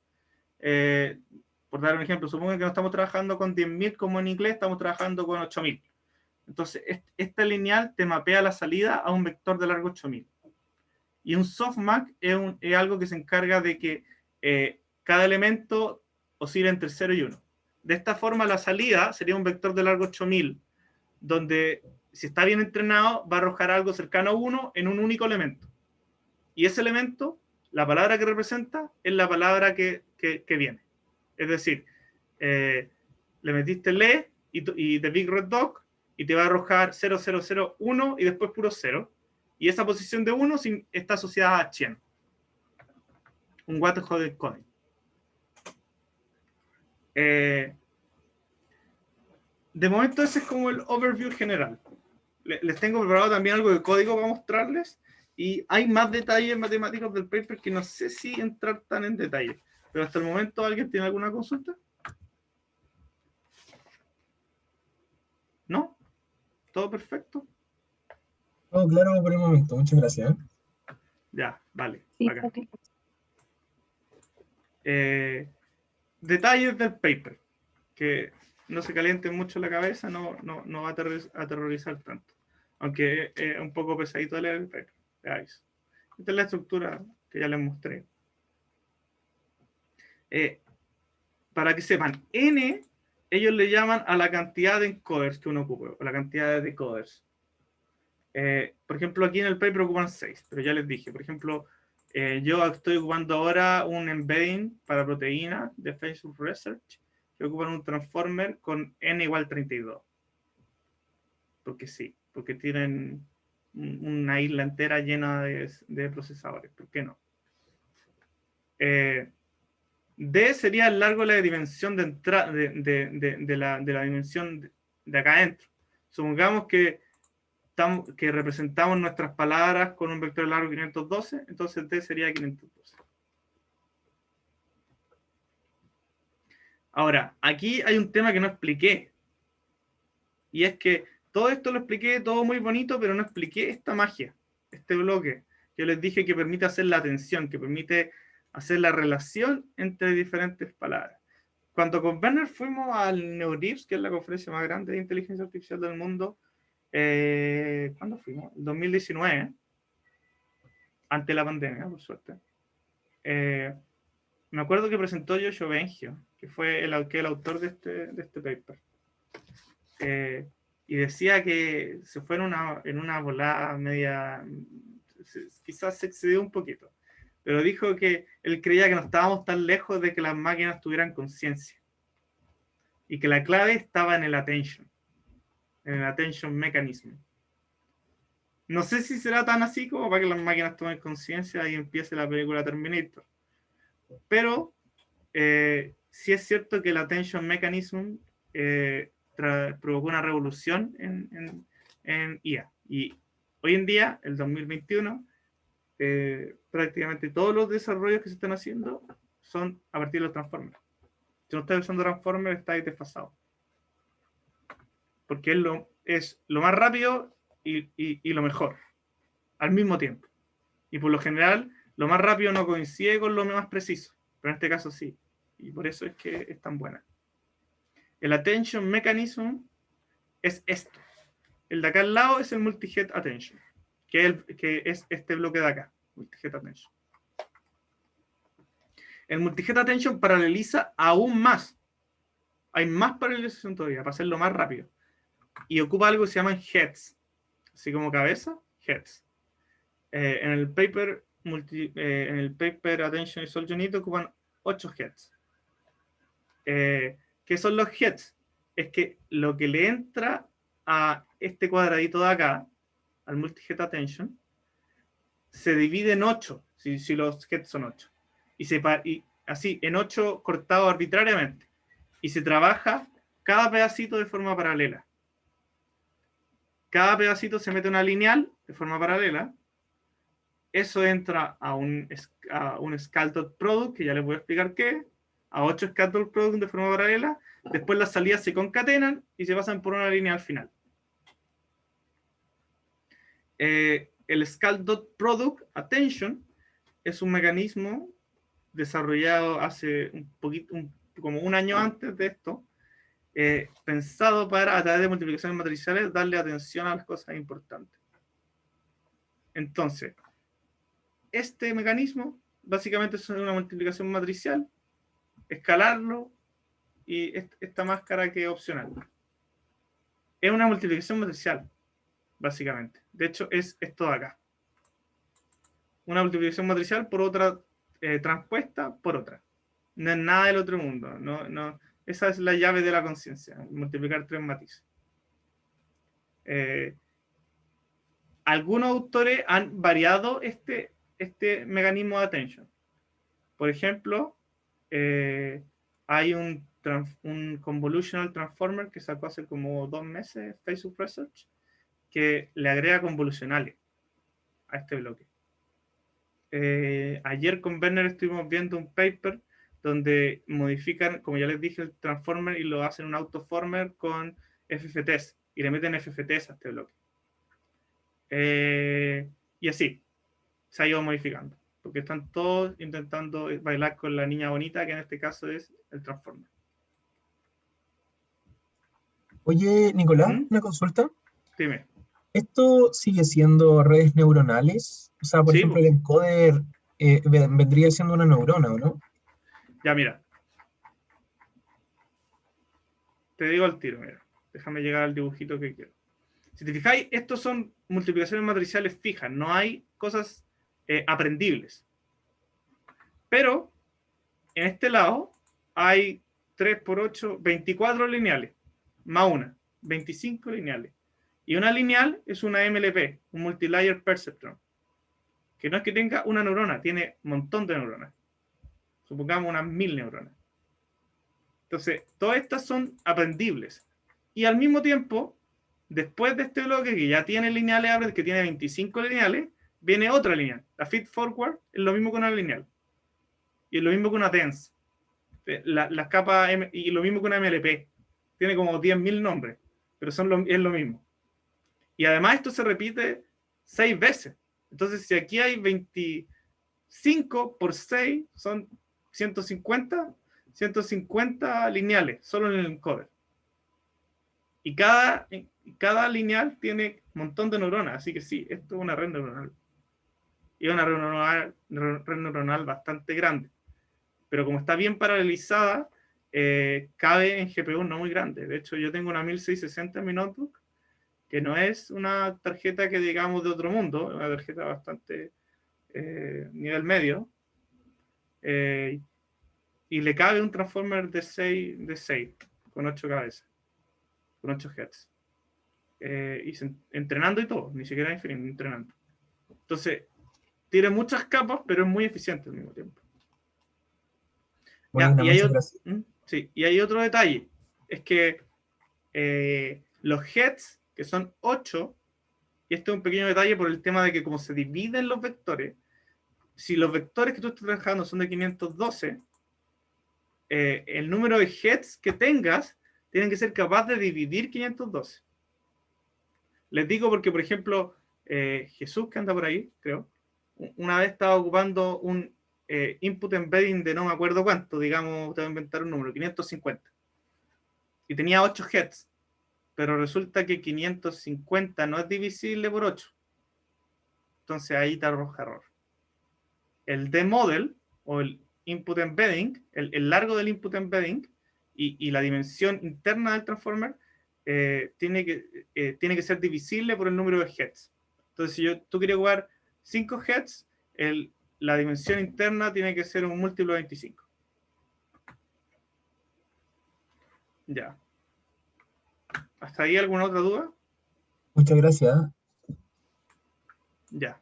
por dar un ejemplo, supongo que no estamos trabajando con 10.000 como en inglés, estamos trabajando con 8.000. Entonces, esta lineal te mapea la salida a un vector de largo 8.000. Y un softmax es algo que se encarga de que cada elemento oscila entre 0 y 1. De esta forma, la salida sería un vector de largo 8000, donde si está bien entrenado, va a arrojar algo cercano a 1 en un único elemento. Y ese elemento, la palabra que representa, es la palabra que viene. Es decir, le metiste le y The Big Red Dog, y te va a arrojar 0001 y después puro 0. Y esa posición de 1 está asociada a chien. Un watercode coding. De momento ese es como el overview general. Les tengo preparado también algo de código para mostrarles. Y hay más detalles matemáticos del paper que no sé si entrar tan en detalle. Pero hasta el momento, ¿alguien tiene alguna consulta? ¿No? ¿Todo perfecto? Todo claro por el momento, muchas gracias. Ya, vale. Sí, Acá. ok. Detalles del paper. Que no se calienten mucho la cabeza, no va a aterrorizar tanto. Aunque es un poco pesadito de leer el paper. Esta es la estructura que ya les mostré. Para que sepan, N, ellos le llaman a la cantidad de encoders que uno ocupa, o la cantidad de decoders. Por ejemplo, aquí en el paper ocupan 6, pero ya les dije, por ejemplo, yo estoy ocupando ahora un embedding para proteína de Facebook Research que ocupan un transformer con N igual 32. Porque sí, porque tienen una isla entera llena de procesadores. ¿Por qué no? D sería el largo de la dimensión de entrada de la dimensión de acá adentro. Supongamos que representamos nuestras palabras con un vector largo 512, entonces D sería 512. Ahora, aquí hay un tema que no expliqué. Y es que todo esto lo expliqué, todo muy bonito, pero no expliqué esta magia, este bloque. Yo les dije que permite hacer la atención, que permite hacer la relación entre diferentes palabras. Cuando con Werner fuimos al NeurIPS, que es la conferencia más grande de inteligencia artificial del mundo, ¿cuándo fuimos? En 2019, antes de la pandemia, por suerte. Me acuerdo que presentó Yoshio Bengio, que fue el autor de este paper. Y decía que se fue en una volada media, quizás se excedió un poquito, pero dijo que él creía que no estábamos tan lejos de que las máquinas tuvieran conciencia y que la clave estaba en el attention mechanism. No sé si será tan así como para que las máquinas tomen conciencia y empiece la película Terminator, pero sí es cierto que el attention mechanism provocó una revolución en IA. Y hoy en día, el 2021, prácticamente todos los desarrollos que se están haciendo son a partir de los transformers. Si no estás usando transformers, estás desfasado. Porque es lo más rápido y lo mejor, al mismo tiempo. Y por lo general, lo más rápido no coincide con lo más preciso, pero en este caso sí. Y por eso es que es tan buena. El attention mechanism es esto. El de acá al lado es el multi-head attention, que es este bloque de acá, multi-head attention. El multi-head attention paraleliza aún más. Hay más paralelización todavía, para hacerlo más rápido. Y ocupa algo que se llaman heads, así como cabeza, heads. En el paper Attention is All You Need ocupan 8 heads. ¿Qué son los heads? Es que lo que le entra a este cuadradito de acá, al multi-head attention, se divide en 8, si los heads son 8. Y así, en 8 cortados arbitrariamente. Y se trabaja cada pedacito de forma paralela. Cada pedacito se mete en una lineal de forma paralela. Eso entra a un scaled product, que ya les voy a explicar qué, a 8 scaled product de forma paralela. Después las salidas se concatenan y se pasan por una línea al final. El scaled product attention es un mecanismo desarrollado hace como un año antes de esto, pensado para, a través de multiplicaciones matriciales, darle atención a las cosas importantes. Entonces, este mecanismo básicamente es una multiplicación matricial, escalarlo, y esta máscara que es opcional. Es una multiplicación matricial, básicamente. De hecho, es esto de acá. Una multiplicación matricial por otra transpuesta por otra. No es nada del otro mundo. No, esa es la llave de la conciencia, multiplicar 3 matices. Algunos autores han variado este mecanismo de attention. Por ejemplo, hay un convolutional transformer que sacó hace como 2 meses Facebook Research, que le agrega convolucionales a este bloque. Ayer con Werner estuvimos viendo un paper donde modifican, como ya les dije, el transformer y lo hacen un autoformer con FFTs y le meten FFTs a este bloque. Y así se ha ido modificando, porque están todos intentando bailar con la niña bonita, que en este caso es el transformer. Oye, Nicolás, ¿Mm? una consulta. Dime. ¿Esto sigue siendo redes neuronales? O sea, por Sí, ejemplo, el encoder vendría siendo una neurona, ¿o no? Ya, mira. Te digo al tiro, mira. Déjame llegar al dibujito que quiero. Si te fijáis, estos son multiplicaciones matriciales fijas, no hay cosas aprendibles. Pero en este lado hay 3 por 8, 24 lineales, más una, 25 lineales. Y una lineal es una MLP, un Multilayer Perceptron, que no es que tenga una neurona, tiene un montón de neuronas. Supongamos unas 1000 neuronas. Entonces, todas estas son aprendibles. Y al mismo tiempo, después de este bloque que ya tiene lineales, que tiene 25 lineales, viene otra lineal. La feed forward es lo mismo que una lineal. Y es lo mismo que una dense. Las capas y lo mismo que una MLP. Tiene como 10.000 nombres, pero es lo mismo. Y además esto se repite 6 veces. Entonces, si aquí hay 25 por 6, son 150 lineales, solo en el encoder. Y cada lineal tiene un montón de neuronas, así que sí, esto es una red neuronal. Y es una red neuronal bastante grande. Pero como está bien paralelizada, cabe en GPU no muy grande. De hecho, yo tengo una 1660 en mi notebook, que no es una tarjeta que digamos de otro mundo, es una tarjeta bastante nivel medio, y le cabe un transformer de 6 con 8 cabezas, con 8 Hz. Entrenando y todo, ni siquiera infinito, entrenando. Entonces, tiene muchas capas, pero es muy eficiente al mismo tiempo. Bueno, muchas gracias. Sí, y hay otro detalle, es que los heads, que son 8, y este es un pequeño detalle por el tema de que como se dividen los vectores, si los vectores que tú estás trabajando son de 512, el número de heads que tengas tienen que ser capaz de dividir 512. Les digo porque, por ejemplo, Jesús, que anda por ahí, creo, una vez estaba ocupando un input embedding de no me acuerdo cuánto, digamos, te voy a inventar un número, 550. Y tenía 8 heads, pero resulta que 550 no es divisible por 8. Entonces ahí te arroja error. El D-model, o el input embedding, el largo del input embedding, y la dimensión interna del transformer, tiene que ser divisible por el número de heads. Entonces, si tú quieres jugar 5 heads, la dimensión interna tiene que ser un múltiplo de 25. Ya. ¿Hasta ahí alguna otra duda? Muchas gracias. Ya.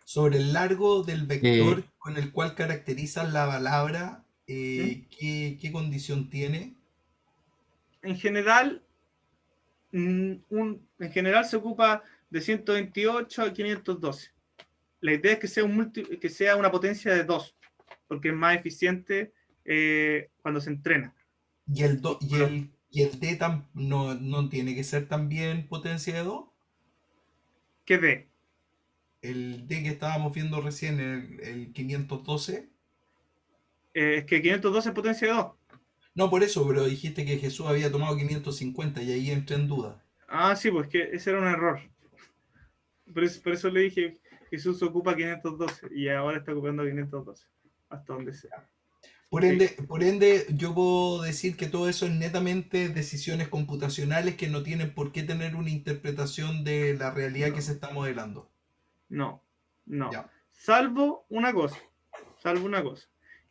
Sobre el largo del vector con el cual caracterizas la palabra, ¿qué condición tiene? En general, se ocupa de 128 a 512. La idea es que sea una potencia de 2, porque es más eficiente cuando se entrena. ¿Y el D no tiene que ser también potencia de 2? ¿Qué D? El D que estábamos viendo recién, el 512. Es que 512 es potencia de 2. No, por eso, pero dijiste que Jesús había tomado 550 y ahí entré en duda. Ah, sí, pues que ese era un error. Por eso le dije, Jesús ocupa 512 y ahora está ocupando 512, hasta donde sea. Por ende, yo puedo decir que todo eso es netamente decisiones computacionales que no tienen por qué tener una interpretación de la realidad que se está modelando. No. Ya. Salvo una cosa.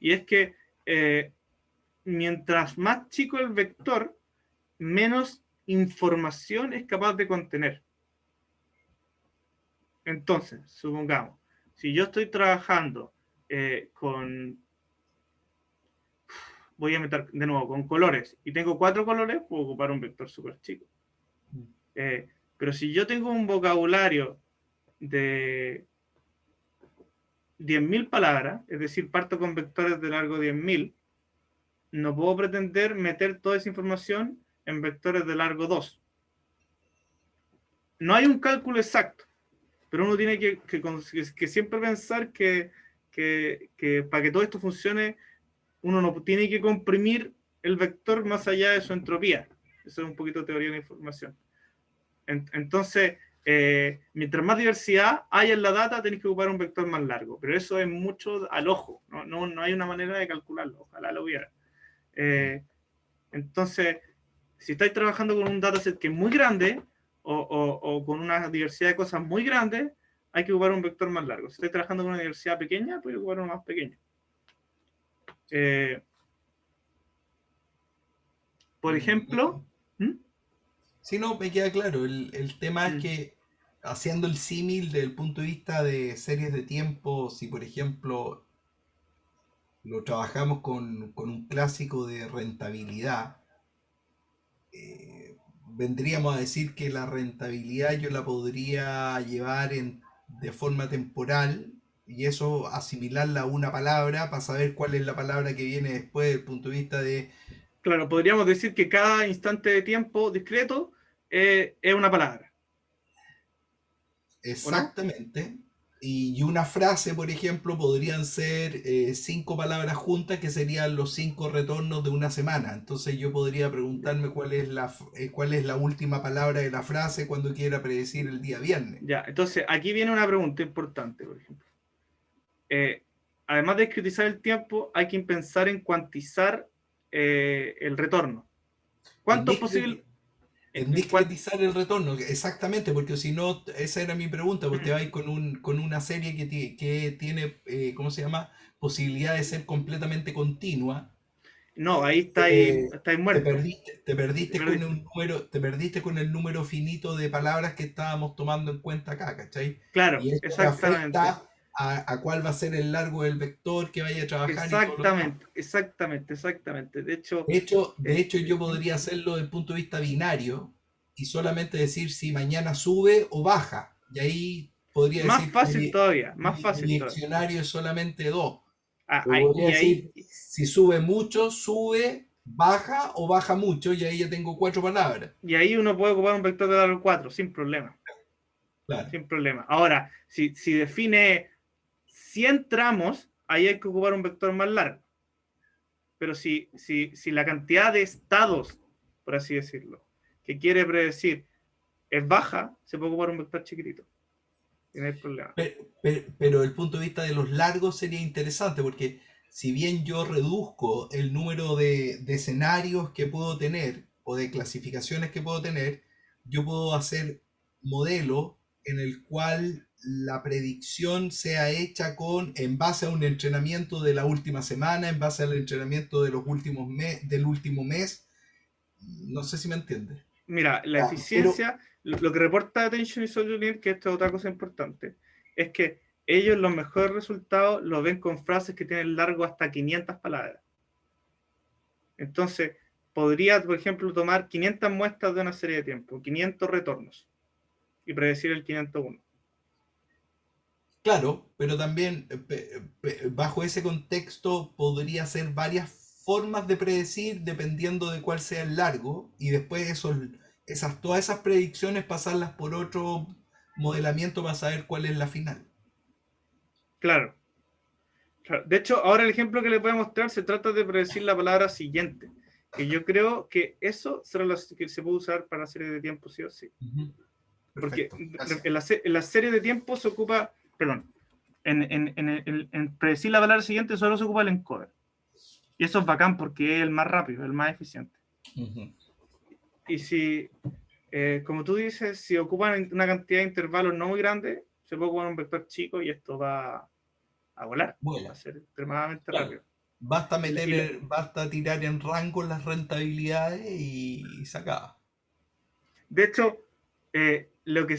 Y es que mientras más chico el vector, menos información es capaz de contener. Entonces, supongamos, si yo estoy trabajando voy a meter de nuevo con colores, y tengo 4 colores, puedo ocupar un vector súper chico. Pero si yo tengo un vocabulario de 10.000 palabras, es decir, parto con vectores de largo 10.000, no puedo pretender meter toda esa información en vectores de largo 2. No hay un cálculo exacto, pero uno tiene que siempre pensar que para que todo esto funcione, uno no tiene que comprimir el vector más allá de su entropía. Eso es un poquito teoría de la información. Entonces, Mientras más diversidad haya en la data, tenéis que ocupar un vector más largo, pero eso es mucho al ojo, no hay una manera de calcularlo, ojalá lo hubiera. Entonces, si estáis trabajando con un dataset que es muy grande o con una diversidad de cosas muy grandes, hay que ocupar un vector más largo. Si estáis trabajando con una diversidad pequeña, podéis ocupar uno más pequeño. Por ejemplo, Sí, no, me queda claro. El tema es que, haciendo el símil desde el punto de vista de series de tiempo, si por ejemplo lo trabajamos con un clásico de rentabilidad, vendríamos a decir que la rentabilidad yo la podría llevar de forma temporal y eso asimilarla a una palabra para saber cuál es la palabra que viene después desde el punto de vista de... claro, podríamos decir que cada instante de tiempo discreto es una palabra. Exactamente. Y una frase, por ejemplo, podrían ser 5 palabras juntas que serían los 5 retornos de una semana. Entonces yo podría preguntarme cuál es la última palabra de la frase cuando quiera predecir el día viernes. Ya, entonces aquí viene una pregunta importante, por ejemplo. Además de discretizar el tiempo, hay que pensar en cuantizar el retorno. ¿Cuánto es posible? En discretizar el retorno, exactamente, porque si no, esa era mi pregunta, pues te vais con una serie que tiene, ¿cómo se llama? Posibilidad de ser completamente continua. No, ahí estáis muerto. Te perdiste con el número finito de palabras que estábamos tomando en cuenta acá, ¿cachai? Claro, Y eso exactamente. afecta a cuál va a ser el largo del vector que vaya a trabajar. Exactamente. De hecho, yo podría hacerlo desde el punto de vista binario y solamente decir si mañana sube o baja. Y ahí podría más decir fácil todavía, mi diccionario es solamente 2. y Podría decir ahí, si sube mucho, sube, baja o baja mucho, y ahí ya tengo 4 palabras. y ahí uno puede ocupar un vector de largo 4 sin problema. Claro. Sin problema. Ahora, si define 100 tramos, ahí hay que ocupar un vector más largo. Pero si la cantidad de estados, por así decirlo, que quiere predecir es baja, se puede ocupar un vector chiquitito. Y no hay problema. Pero el punto de vista de los largos sería interesante, porque si bien yo reduzco el número de escenarios que puedo tener o de clasificaciones que puedo tener, yo puedo hacer modelos en el cual la predicción sea hecha en base a un entrenamiento de la última semana, en base al entrenamiento de los últimos del último mes. No sé si me entiendes. Mira, la eficiencia, lo que reporta Attention y Social, que esto es otra cosa importante, es que ellos los mejores resultados los ven con frases que tienen largo hasta 500 palabras. Entonces, podría, por ejemplo, tomar 500 muestras de una serie de tiempo, 500 retornos, y predecir el 501. Claro, pero también bajo ese contexto podría ser varias formas de predecir dependiendo de cuál sea el largo y después todas esas predicciones pasarlas por otro modelamiento para saber cuál es la final. Claro. De hecho, ahora el ejemplo que les voy a mostrar se trata de predecir la palabra siguiente, que yo creo que eso será lo que se puede usar para la serie de tiempo sí o sí. Porque en la serie de tiempo se ocupa, perdón, en predecir la palabra siguiente solo se ocupa el encoder. Y eso es bacán porque es el más rápido, el más eficiente. Y si, como tú dices, si ocupan una cantidad de intervalos no muy grande, se puede ocupar un vector chico y esto va a volar. Va a ser extremadamente rápido. Basta tirar en rango las rentabilidades y se acaba. De hecho, lo que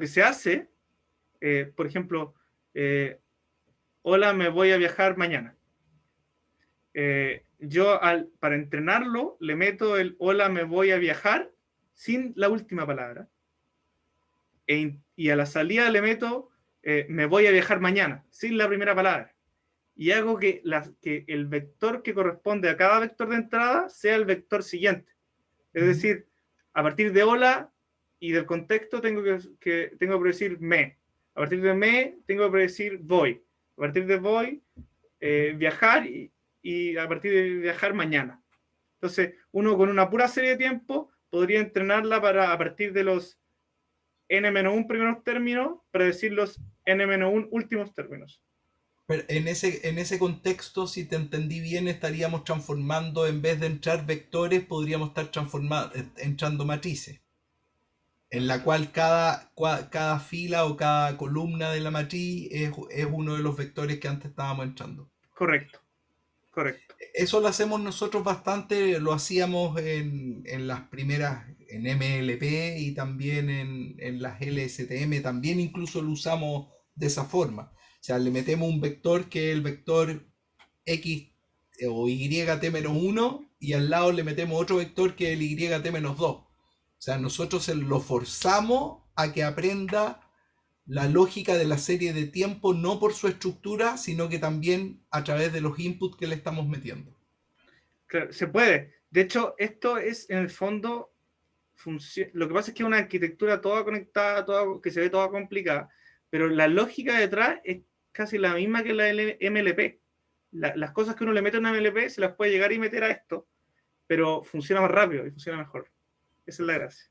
se hace, por ejemplo, hola, me voy a viajar mañana. Yo para entrenarlo le meto el hola, me voy a viajar sin la última palabra. Y a la salida le meto me voy a viajar mañana sin la primera palabra. Y hago que el vector que corresponde a cada vector de entrada sea el vector siguiente. Es decir, a partir de hola y del contexto tengo que predecir me. A partir de me tengo que predecir voy. A partir de voy, viajar y a partir de viajar mañana. Entonces, uno con una pura serie de tiempo podría entrenarla para a partir de los n-1 primeros términos, predecir los n-1 últimos términos. Pero en ese contexto, si te entendí bien, estaríamos transformando, en vez de entrar vectores, podríamos estar entrando matrices, en la cual cada fila o cada columna de la matriz es uno de los vectores que antes estábamos entrando. Correcto, correcto. Eso lo hacemos nosotros bastante, lo hacíamos en las primeras, en MLP y también en las LSTM, también incluso lo usamos de esa forma. O sea, le metemos un vector que es el vector X o YT-1 y al lado le metemos otro vector que es el YT-2. O sea, nosotros lo forzamos a que aprenda la lógica de la serie de tiempo, no por su estructura, sino que también a través de los inputs que le estamos metiendo. Claro, se puede. De hecho, esto es en el fondo, lo que pasa es que es una arquitectura toda conectada, que se ve toda complicada, pero la lógica detrás es casi la misma que la del MLP. Las cosas que uno le mete a una MLP se las puede llegar y meter a esto, pero funciona más rápido y funciona mejor. Esa es la gracia.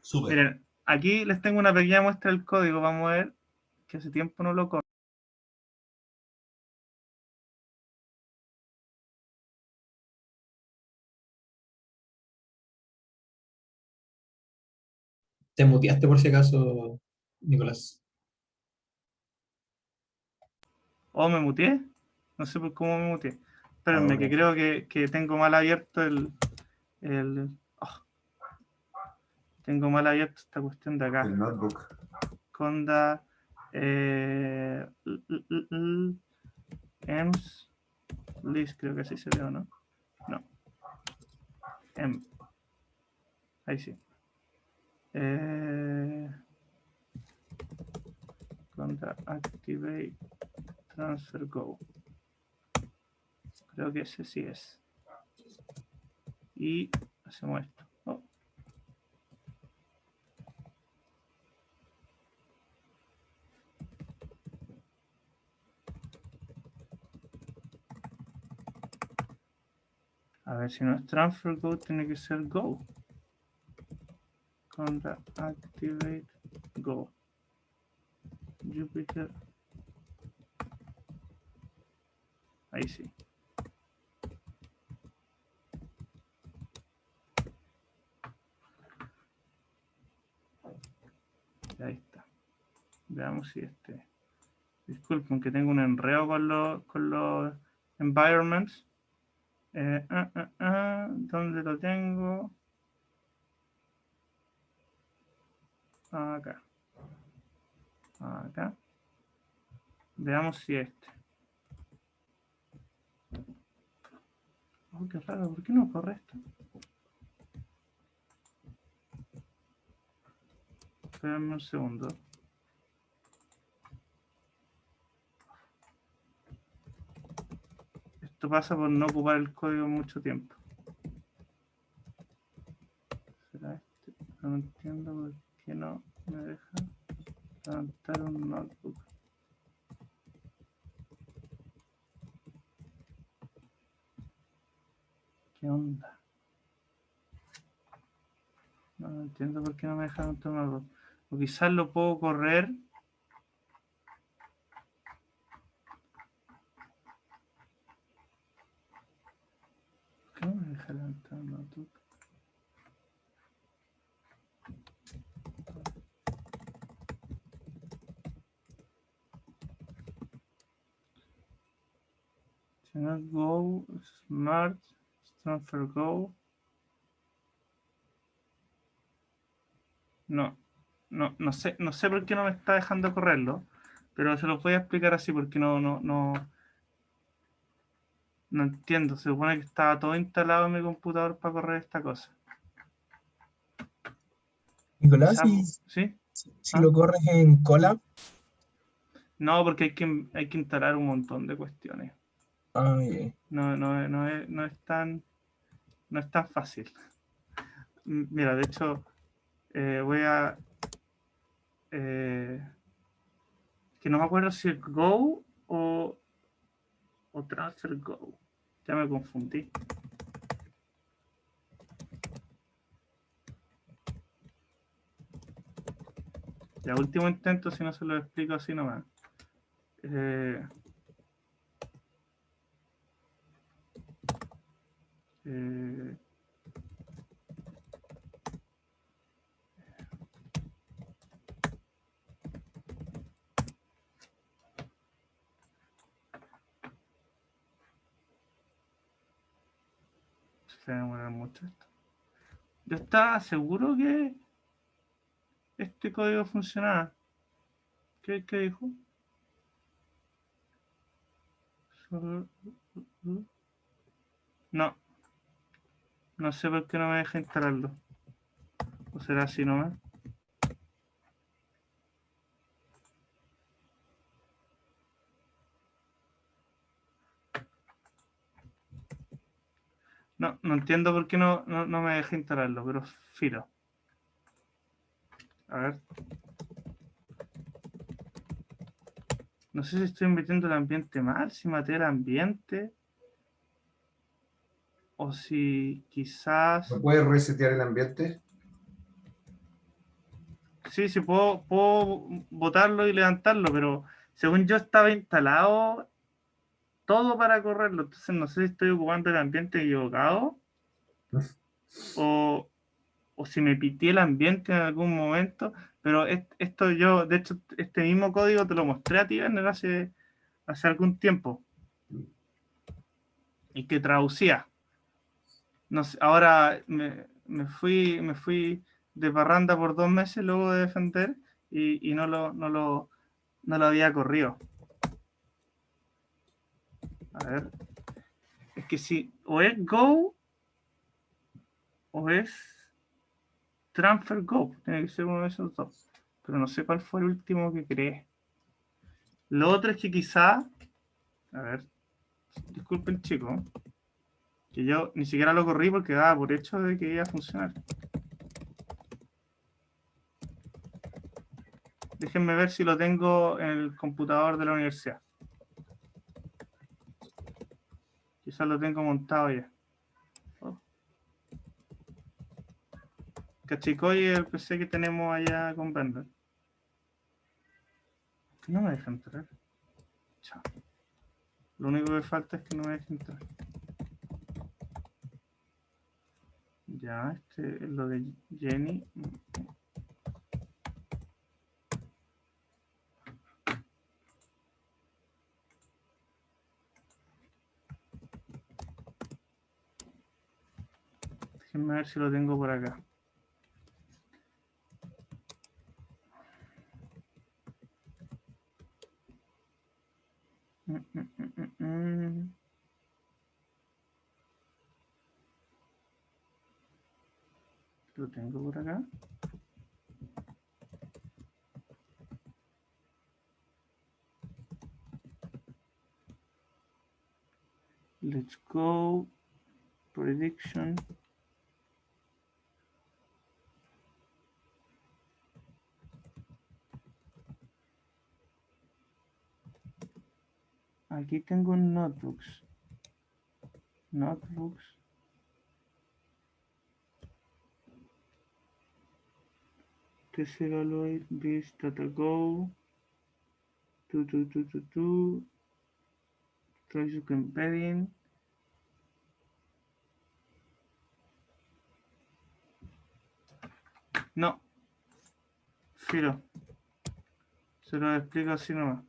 Súper. Miren, aquí les tengo una pequeña muestra del código. Vamos a ver que hace tiempo no lo corro. Te muteaste por si acaso, Nicolás. ¿O me muteé? No sé por cómo me muteé. Espérenme, Ahora. que creo que tengo mal abierto tengo mal abierto esta cuestión de acá. El notebook. Conda ems list, creo que así se ve, ¿o no? No. Ahí sí. Conda activate transfer go. Creo que ese sí es. Y hacemos esto. Oh. A ver, si no es transfer go, tiene que ser go. Conda activate go. Jupyter. Ahí sí. Ahí está. Veamos si disculpen que tengo un enredo con los environments. ¿Dónde lo tengo? Acá. Acá. Veamos si Oh, qué raro, ¿por qué no corre esto? Espérenme un segundo. Esto pasa por no ocupar el código mucho tiempo. ¿Será este? No entiendo por qué no me deja levantar un notebook. ¿Qué onda? No entiendo por qué no me deja levantar un notebook. O quizás lo puedo correr. ¿Por qué no me deja levantar un notebook? Si no es Go, Smart, Transfer Go. No sé por qué no me está dejando correrlo, pero se lo voy a explicar así porque no entiendo. Se supone que estaba todo instalado en mi computador para correr esta cosa. Nicolás, Quizás, si ¿sí? lo corres en Colab, No, porque hay que instalar un montón de cuestiones. yeah. No es tan fácil. Mira, de hecho, voy a... que no me acuerdo si es Go o Transfer Go. Ya me confundí. Ya, último intento, si no se lo explico así nomás. Eh, eh, se va a demorar mucho esto. Yo estaba seguro que este código funcionaba. ¿Qué dijo? No, no sé por qué no me deja instalarlo. ¿O será así nomás? No, no entiendo por qué no me deja instalarlo, pero filo. A ver. No sé si estoy metiendo el ambiente mal, si maté el ambiente. O si quizás... ¿No puedes resetear el ambiente? Sí, sí, puedo botarlo y levantarlo, pero según yo estaba instalado todo para correrlo. Entonces no sé si estoy ocupando el ambiente equivocado o, o si me pitié el ambiente en algún momento. Pero esto yo, de hecho, este mismo código te lo mostré a ti, Werner, hace algún tiempo. Y que traducía. No sé, ahora me fui de parranda por 2 meses luego de defender y no lo había corrido. A ver. Es que si o es Go o es Transfer Go. Tiene que ser uno de esos dos. Pero no sé cuál fue el último que creé. Lo otro es que quizá... A ver. Disculpen, chicos. Que yo ni siquiera lo corrí porque daba por hecho de que iba a funcionar. Déjenme ver si lo tengo en el computador de la universidad. Quizás lo tengo montado ya. Oh. Cachicoy es el PC que tenemos allá con Blender. ¿Por qué no me deja entrar? Chao. Lo único que falta es que no me deje entrar. Ya, este es lo de Jenny. Déjenme ver si lo tengo por acá. Lo tengo por acá. Let's go. Prediction. Aquí tengo notebooks. Notebooks. Test evaluate this data go. Try to embedding. No. Filo. Se lo explico así nomás.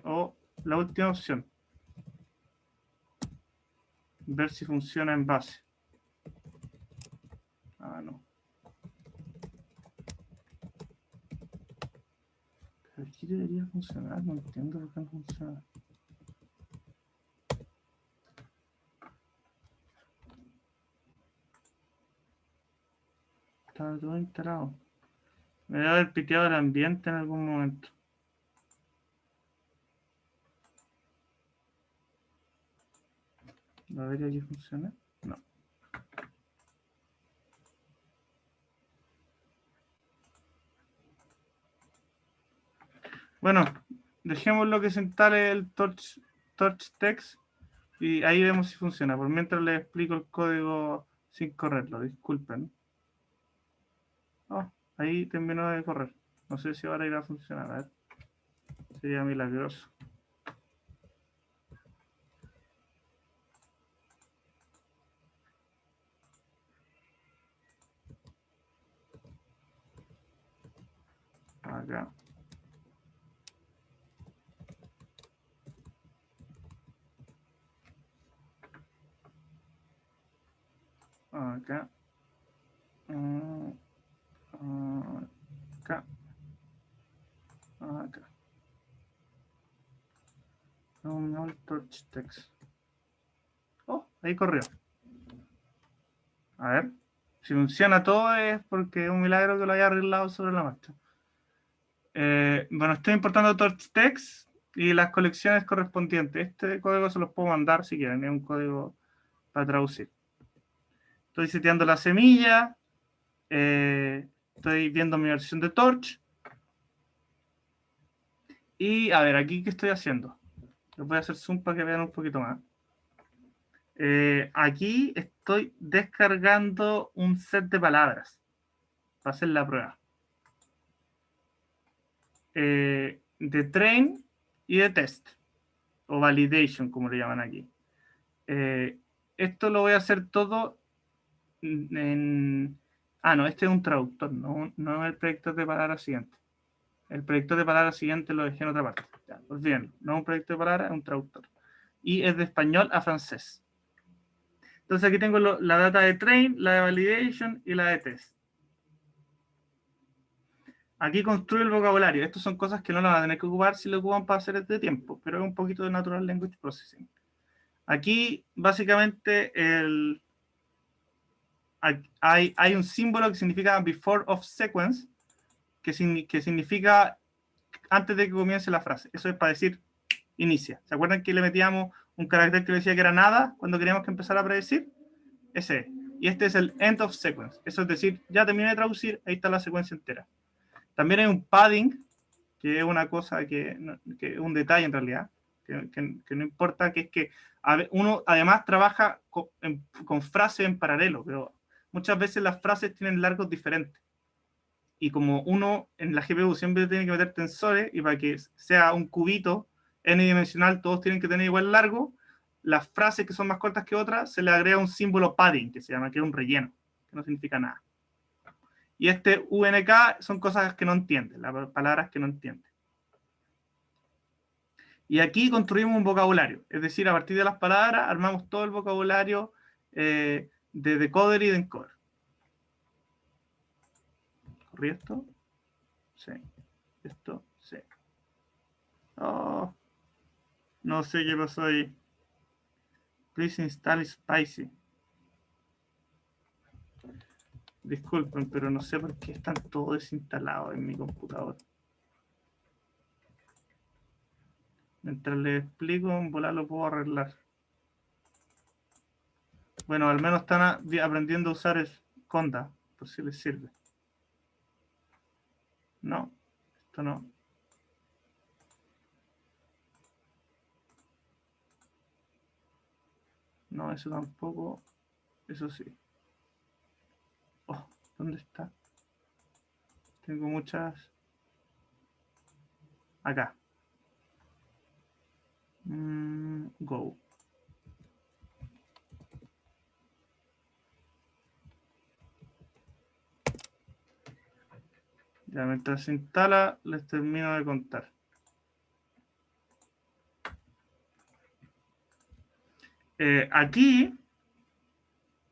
O la última opción. Ver si funciona en base. Ah, no. Pero aquí debería funcionar. No entiendo por qué no funciona. Estaba todo instalado. Me debe haber piteado el ambiente en algún momento. A ver, aquí funciona. No. Bueno, dejemos lo que se instale el Torch Text y ahí vemos si funciona. Por mientras les explico el código sin correrlo. Disculpen. Oh, ahí terminó de correr. No sé si ahora irá a funcionar. A ver. Sería milagroso. Acá. Acá. Acá. Acá. No, torch text. Oh, ahí corrió. A ver. Si funciona todo es porque es un milagro que lo haya arreglado sobre la marcha. Bueno, estoy importando torch text y las colecciones correspondientes. Este código se los puedo mandar si quieren. Es un código para traducir. Estoy seteando la semilla. Estoy viendo mi versión de Torch. Y a ver, aquí qué estoy haciendo. Les voy a hacer zoom para que vean un poquito más. Aquí estoy descargando un set de palabras para hacer la prueba. De train y de test. O validation, como le llaman aquí. Esto lo voy a hacer todo en... Ah, no, este es un traductor, no es el proyecto de palabras siguiente. El proyecto de palabras siguiente lo dejé en otra parte. Ya, pues bien, no es un proyecto de palabras, es un traductor. Y es de español a francés. Entonces aquí tengo la data de train, la de validation y la de test. Aquí construyo el vocabulario. Estas son cosas que no las van a tener que ocupar si lo ocupan para hacer este tiempo, pero es un poquito de Natural Language Processing. Aquí, básicamente, hay un símbolo que significa before of sequence, que significa antes de que comience la frase. Eso es para decir inicia. ¿Se acuerdan que le metíamos un carácter que le decía que era nada cuando queríamos que empezara a predecir? Ese es. Y este es el end of sequence. Eso es decir, ya terminé de traducir, ahí está la secuencia entera. También hay un padding, que es una cosa que es un detalle en realidad, que no importa, que es que uno además trabaja con frases en paralelo, pero muchas veces las frases tienen largos diferentes. Y como uno en la GPU siempre tiene que meter tensores, y para que sea un cubito n-dimensional, todos tienen que tener igual largo, las frases que son más cortas que otras, se le agrega un símbolo padding, que se llama, que es un relleno, que no significa nada. Y este UNK son cosas que no entienden, las palabras que no entienden. Y aquí construimos un vocabulario, es decir, a partir de las palabras armamos todo el vocabulario de decoder y de encoder. ¿Corrí esto? Sí. Esto, sí. Oh, no sé qué pasó ahí. Please install Spicy. Disculpen, pero no sé por qué están todos desinstalado en mi computador. Mientras les explico, en volar lo puedo arreglar. Bueno, al menos están aprendiendo a usar el Conda, por si les sirve. No, esto no. No, eso tampoco. Eso sí. Oh, ¿dónde está? Tengo muchas. Acá. Go. Ya mientras se instala, les termino de contar. Aquí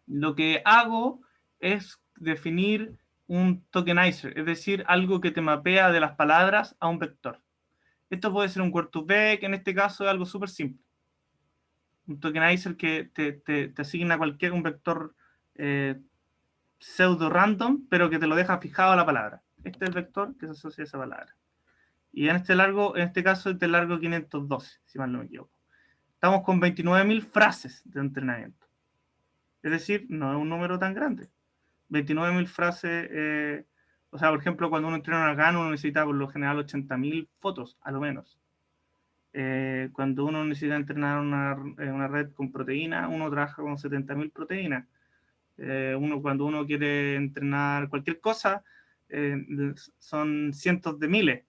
lo que hago es definir un tokenizer, es decir, algo que te mapea de las palabras a un vector. Esto puede ser un word2vec, en este caso es algo súper simple. Un tokenizer que te asigna un vector pseudo random, pero que te lo deja fijado a la palabra. Este es el vector que se asocia a esa palabra. Y en este caso es de largo 512, si mal no me equivoco. Estamos con 29.000 frases de entrenamiento. Es decir, no es un número tan grande. 29.000 frases, o sea, por ejemplo, cuando uno entrena una GAN, uno necesita por lo general 80.000 fotos, a lo menos. Cuando uno necesita entrenar una red con proteínas, uno trabaja con 70.000 proteínas. Cuando uno quiere entrenar cualquier cosa, son cientos de miles.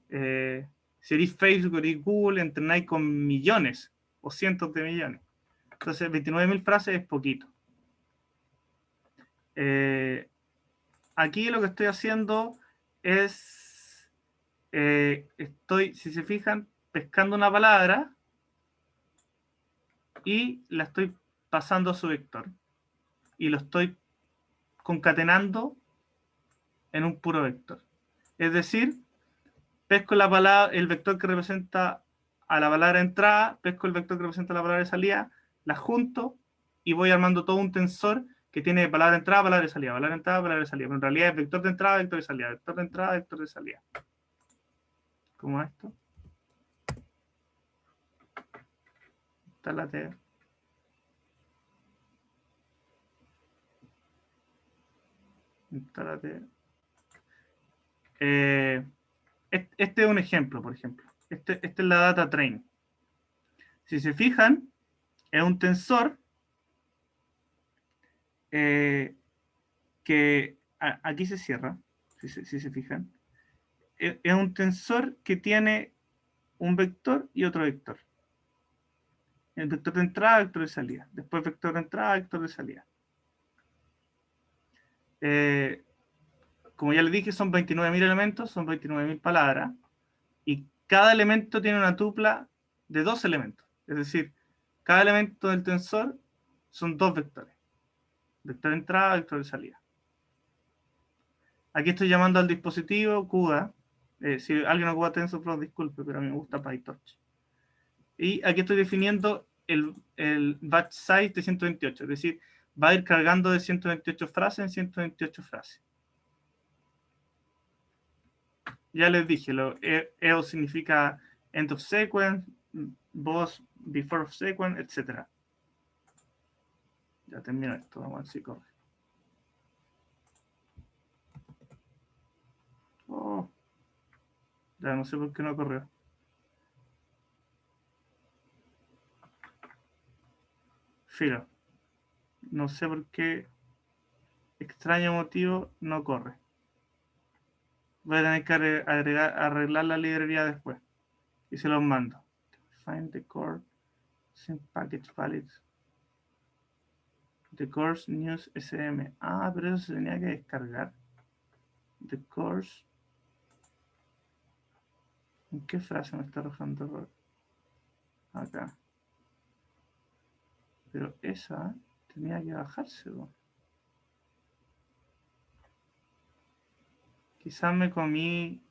Si eres Facebook, eres Google, entrenáis con millones o cientos de millones. Entonces, 29.000 frases es poquito. Aquí lo que estoy haciendo es, si se fijan, pescando una palabra y la estoy pasando a su vector. Y lo estoy concatenando en un puro vector. Es decir, pesco la palabra, el vector que representa a la palabra entrada, pesco el vector que representa a la palabra de salida, la junto y voy armando todo un tensor que tiene palabra de entrada, palabra de salida, palabra de entrada, palabra de salida. Pero en realidad es vector de entrada, vector de salida, vector de entrada, vector de salida. Como esto. Esta es la T. Esta es la T. Este es un ejemplo, por ejemplo. Esta es la data train. Si se fijan, es un tensor que aquí se cierra, si se fijan. Es un tensor que tiene un vector y otro vector. El vector de entrada, vector de salida. Después vector de entrada, vector de salida. Como ya les dije, son 29.000 elementos, son 29.000 palabras. Y cada elemento tiene una tupla de 2 elementos. Es decir, cada elemento del tensor son 2 vectores. Vector de entrada, vector de salida. Aquí estoy llamando al dispositivo CUDA. Si alguien ocupa TensorFlow, disculpe, pero a mí me gusta PyTorch. Y aquí estoy definiendo el batch size de 128. Es decir, va a ir cargando de 128 frases en 128 frases. Ya les dije, EO significa end of sequence, boss before of sequence, etc. Ya termino esto, vamos a ver si corre. Oh, ya no sé por qué no corrió. Filo. No sé por qué, extraño motivo, no corre. Voy a tener que arreglar la librería después. Y se los mando. Find the core, sync package valid. The course news SM. Ah, pero eso se tenía que descargar. The course. ¿En qué frase me está arrojando error? Acá. Pero esa tenía que bajarse, ¿no? Quizás me comí.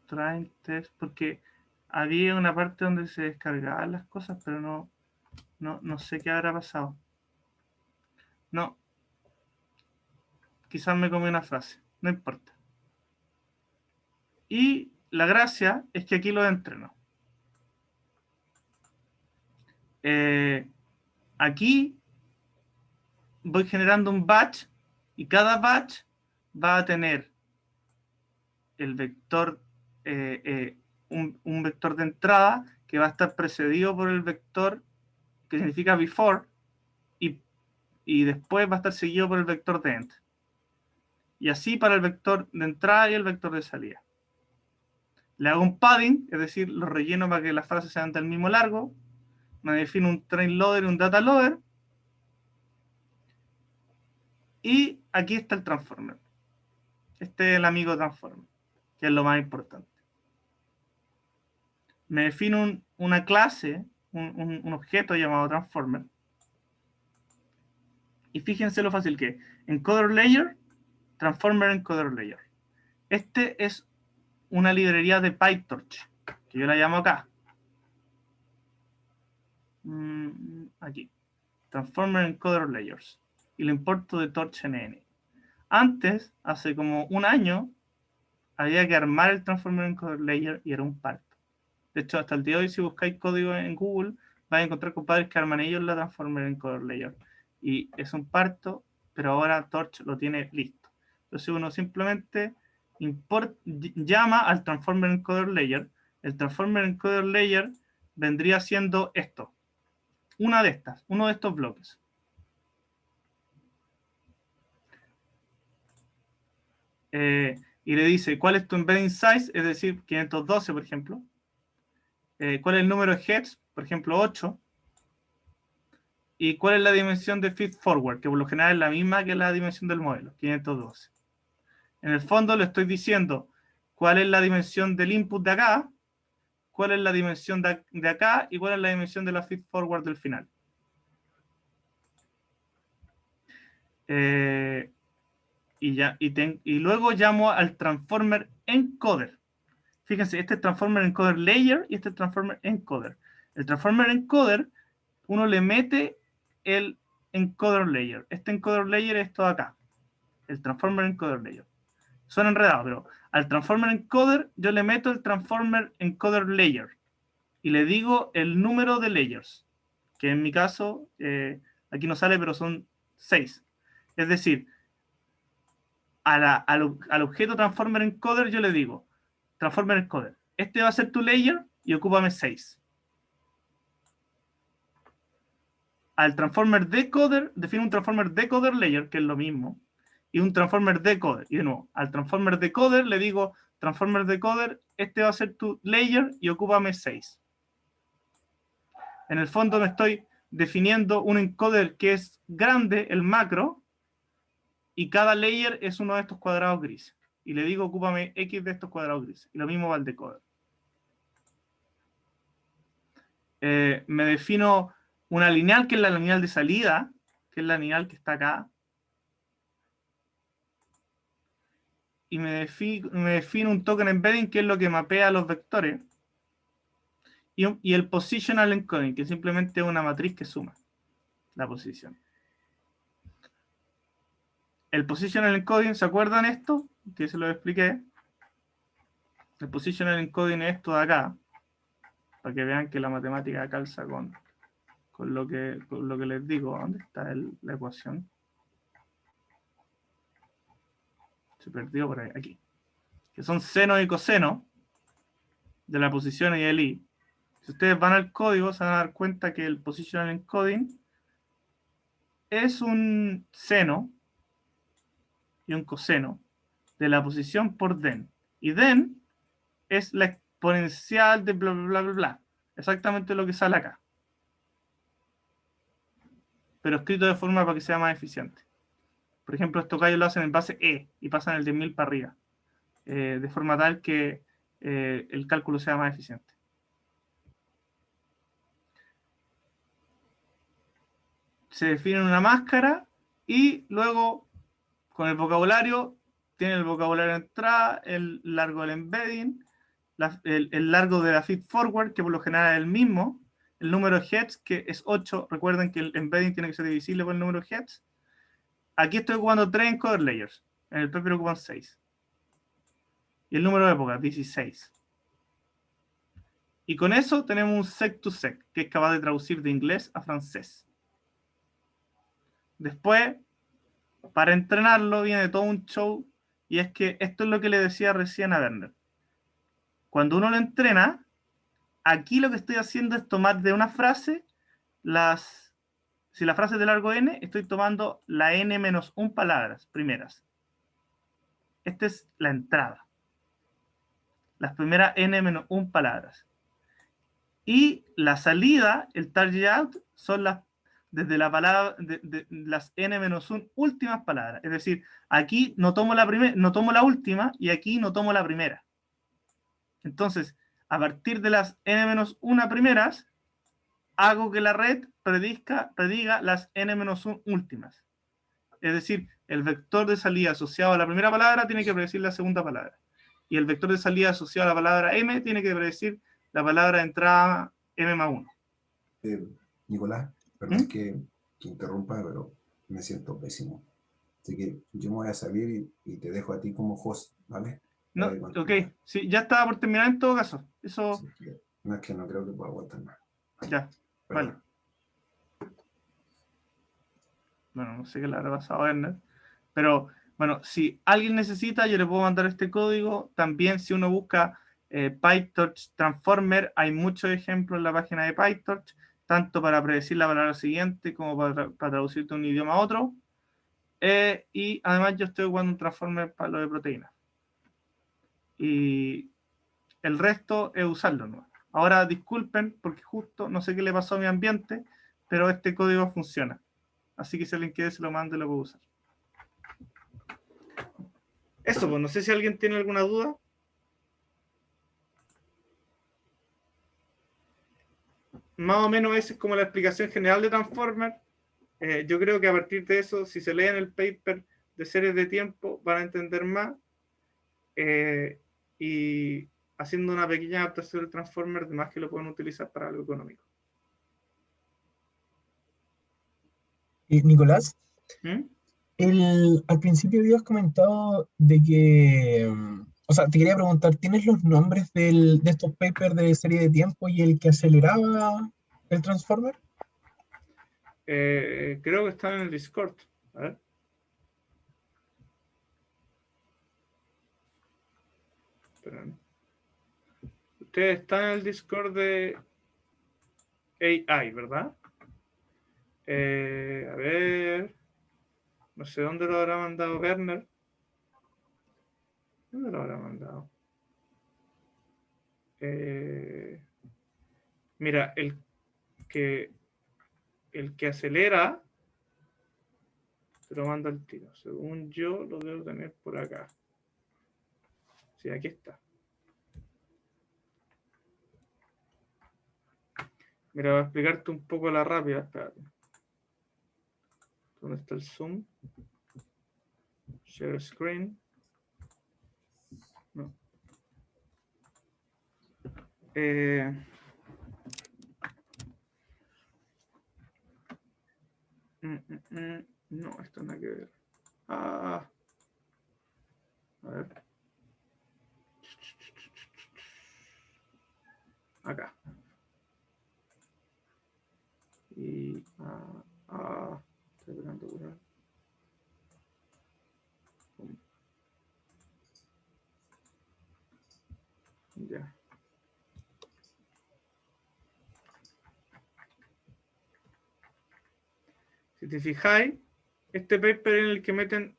Trying test, porque había una parte donde se descargaban las cosas, pero no sé qué habrá pasado. No. Quizás me comí una frase. No importa. Y la gracia es que aquí lo entreno. Aquí voy generando un batch y cada batch va a tener el vector, un vector de entrada que va a estar precedido por el vector que significa before y después va a estar seguido por el vector de end. Y así para el vector de entrada y el vector de salida. Le hago un padding, es decir, lo relleno para que las frases sean del mismo largo. Me defino un train loader y un data loader. Y aquí está el transformer. Este es el amigo transformer, que es lo más importante. Me defino una clase, un objeto llamado transformer. Y fíjense lo fácil que es. Encoder layer, transformer encoder layer. Este es una librería de PyTorch, que yo la llamo acá. Aquí. Transformer encoder layers. Y lo importo de TorchNN. Antes, hace como un año, había que armar el Transformer encoder layer y era un parto. De hecho, hasta el día de hoy, si buscáis código en Google, vais a encontrar compadres que arman ellos la Transformer encoder layer. Y es un parto, pero ahora Torch lo tiene listo. Entonces uno simplemente llama al Transformer encoder layer. El Transformer encoder layer vendría siendo esto. uno de estos bloques. Y le dice, ¿cuál es tu embedding size? Es decir, 512, por ejemplo. ¿Cuál es el número de heads? Por ejemplo, 8. ¿Y cuál es la dimensión de feed forward? Que por lo general es la misma que la dimensión del modelo, 512. En el fondo le estoy diciendo cuál es la dimensión del input de acá, cuál es la dimensión de acá y cuál es la dimensión de la feed forward del final. Y luego llamo al transformer encoder. Fíjense, este es transformer encoder layer y este es transformer encoder. El transformer encoder, uno le mete el encoder layer. Este encoder layer es todo acá. El transformer encoder layer. Suena enredado, pero al transformer encoder yo le meto el transformer encoder layer y le digo el número de layers, que en mi caso, aquí no sale, pero son 6. Es decir, al objeto transformer encoder yo le digo, transformer encoder, este va a ser tu layer y ocúpame 6. Al transformer decoder, define un transformer decoder layer, que es lo mismo, y un transformer decoder. Y de nuevo, al transformer decoder le digo, transformer decoder, este va a ser tu layer y ocúpame 6. En el fondo me estoy definiendo un encoder que es grande, el macro, y cada layer es uno de estos cuadrados grises. Y le digo, ocúpame X de estos cuadrados grises. Y lo mismo va al decoder. Me defino una lineal, que es la lineal de salida, que es la lineal que está acá. Y me defino un token embedding, que es lo que mapea los vectores. Y el positional encoding, que simplemente es una matriz que suma la posición. El positional encoding, ¿se acuerdan esto? Que se lo expliqué. El positional encoding es esto de acá, para que vean que la matemática calza con lo que les digo. ¿Dónde está la ecuación? Se perdió por ahí, aquí. Que son seno y coseno de la posición y el i. Si ustedes van al código, se van a dar cuenta que el positional encoding es un seno y un coseno de la posición por den. Y den es la exponencial de bla, bla, bla, bla, bla. Exactamente lo que sale acá. Pero escrito de forma para que sea más eficiente. Por ejemplo, estos gallos lo hacen en base E y pasan el 10.000 para arriba. De forma tal que el cálculo sea más eficiente. Se define una máscara y luego con el vocabulario, tiene el vocabulario de entrada, el largo del embedding, el largo de la feed forward, que por lo general es el mismo, el número de heads, que es 8. Recuerden que el embedding tiene que ser divisible por el número de heads. Aquí estoy ocupando 3 encoder layers. En el paper ocupan 6. Y el número de épocas, 16. Y con eso tenemos un sec to sec, que es capaz de traducir de inglés a francés. Después, para entrenarlo, viene todo un show, y es que esto es lo que le decía recién a Werner. Cuando uno lo entrena, aquí lo que estoy haciendo es tomar de una frase si la frase es de largo n, estoy tomando la n-1 palabras primeras. Esta es la entrada. Las primeras n-1 palabras. Y la salida, el target out, son desde la palabra, de las n-1 últimas palabras. Es decir, aquí no tomo la última y aquí no tomo la primera. Entonces, a partir de las n-1 primeras, hago que la red prediga las n-1 últimas. Es decir, el vector de salida asociado a la primera palabra tiene que predecir la segunda palabra. Y el vector de salida asociado a la palabra m tiene que predecir la palabra de entrada m+1. Nicolás, perdón que interrumpa, pero me siento pésimo. Así que yo me voy a salir y te dejo a ti como host, ¿vale? No, ok, sí, ya estaba por terminar en todo caso. Eso... Sí, no, es que no creo que pueda aguantar más. Ya, vale. Bueno, no sé qué le habrá pasado a Werner. Pero, bueno, si alguien necesita, yo le puedo mandar este código. También, si uno busca PyTorch Transformer, hay muchos ejemplos en la página de PyTorch. tanto para predecir la palabra siguiente como para traducirte de un idioma a otro. Y además yo estoy jugando un transformer para lo de proteínas. Y el resto es usarlo, ¿no? Ahora disculpen porque justo no sé qué le pasó a mi ambiente, pero este código funciona. Así que si alguien quiere se lo mando y lo puedo usar. Eso, pues no sé si alguien tiene alguna duda. Más o menos esa es como la explicación general de Transformer. Yo creo que a partir de eso, si se leen el paper de series de tiempo, van a entender más. Y haciendo una pequeña adaptación del Transformer, además que lo pueden utilizar para algo económico. Nicolás, ¿Mm? al principio habías comentado de que, o sea, te quería preguntar, ¿tienes los nombres de estos papers de serie de tiempo y el que aceleraba el Transformer? Creo que están en el Discord. A ver. Esperen. Ustedes están en el Discord de AI, ¿verdad? A ver. No sé dónde lo habrá mandado Werner. ¿Dónde lo habrá mandado? Mira, que acelera, te lo manda al tiro. Según yo, lo debo tener por acá. Sí, aquí está. Mira, voy a explicarte un poco la rápida. Espérate. ¿Dónde está el zoom? Share screen. No. No, esto no hay que ver. A ver. Acá. Y estoy esperando curar. Ya. Si te fijáis, este paper en el que meten.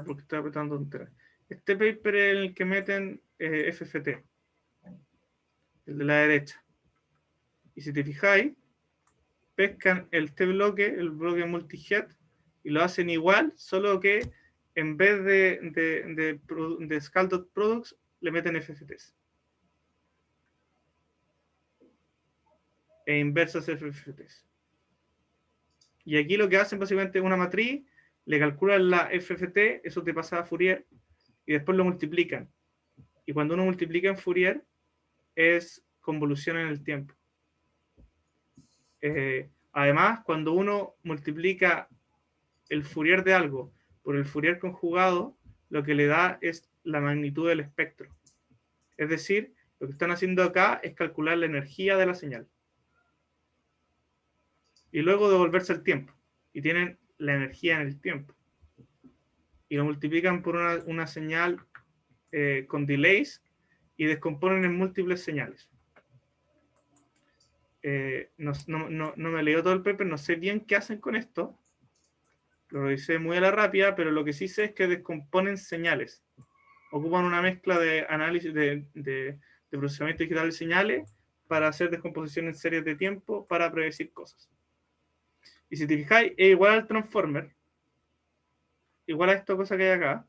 Porque estoy apretando entera. Este paper en el que meten FFT. El de la derecha. Y si te fijáis, pescan el T-bloque, el bloque multi-head, y lo hacen igual, solo que en vez de Scalded le meten FFTs. E inversas FFTs. Y aquí lo que hacen básicamente es una matriz, le calculan la FFT, eso te pasa a Fourier, y después lo multiplican. Y cuando uno multiplica en Fourier, es convolución en el tiempo. Además, cuando uno multiplica el Fourier de algo por el Fourier conjugado, lo que le da es la magnitud del espectro. Es decir, lo que están haciendo acá es calcular la energía de la señal. Y luego devolverse el tiempo. Y tienen la energía en el tiempo. Y lo multiplican por una señal con delays y descomponen en múltiples señales. No me leo todo el paper, no sé bien qué hacen con esto. Lo revisé muy a la rápida, pero lo que sí sé es que descomponen señales. Ocupan una mezcla de análisis de procesamiento digital de señales para hacer descomposición en series de tiempo para predecir cosas. Y si te fijáis, es igual al Transformer, igual a esta cosa que hay acá.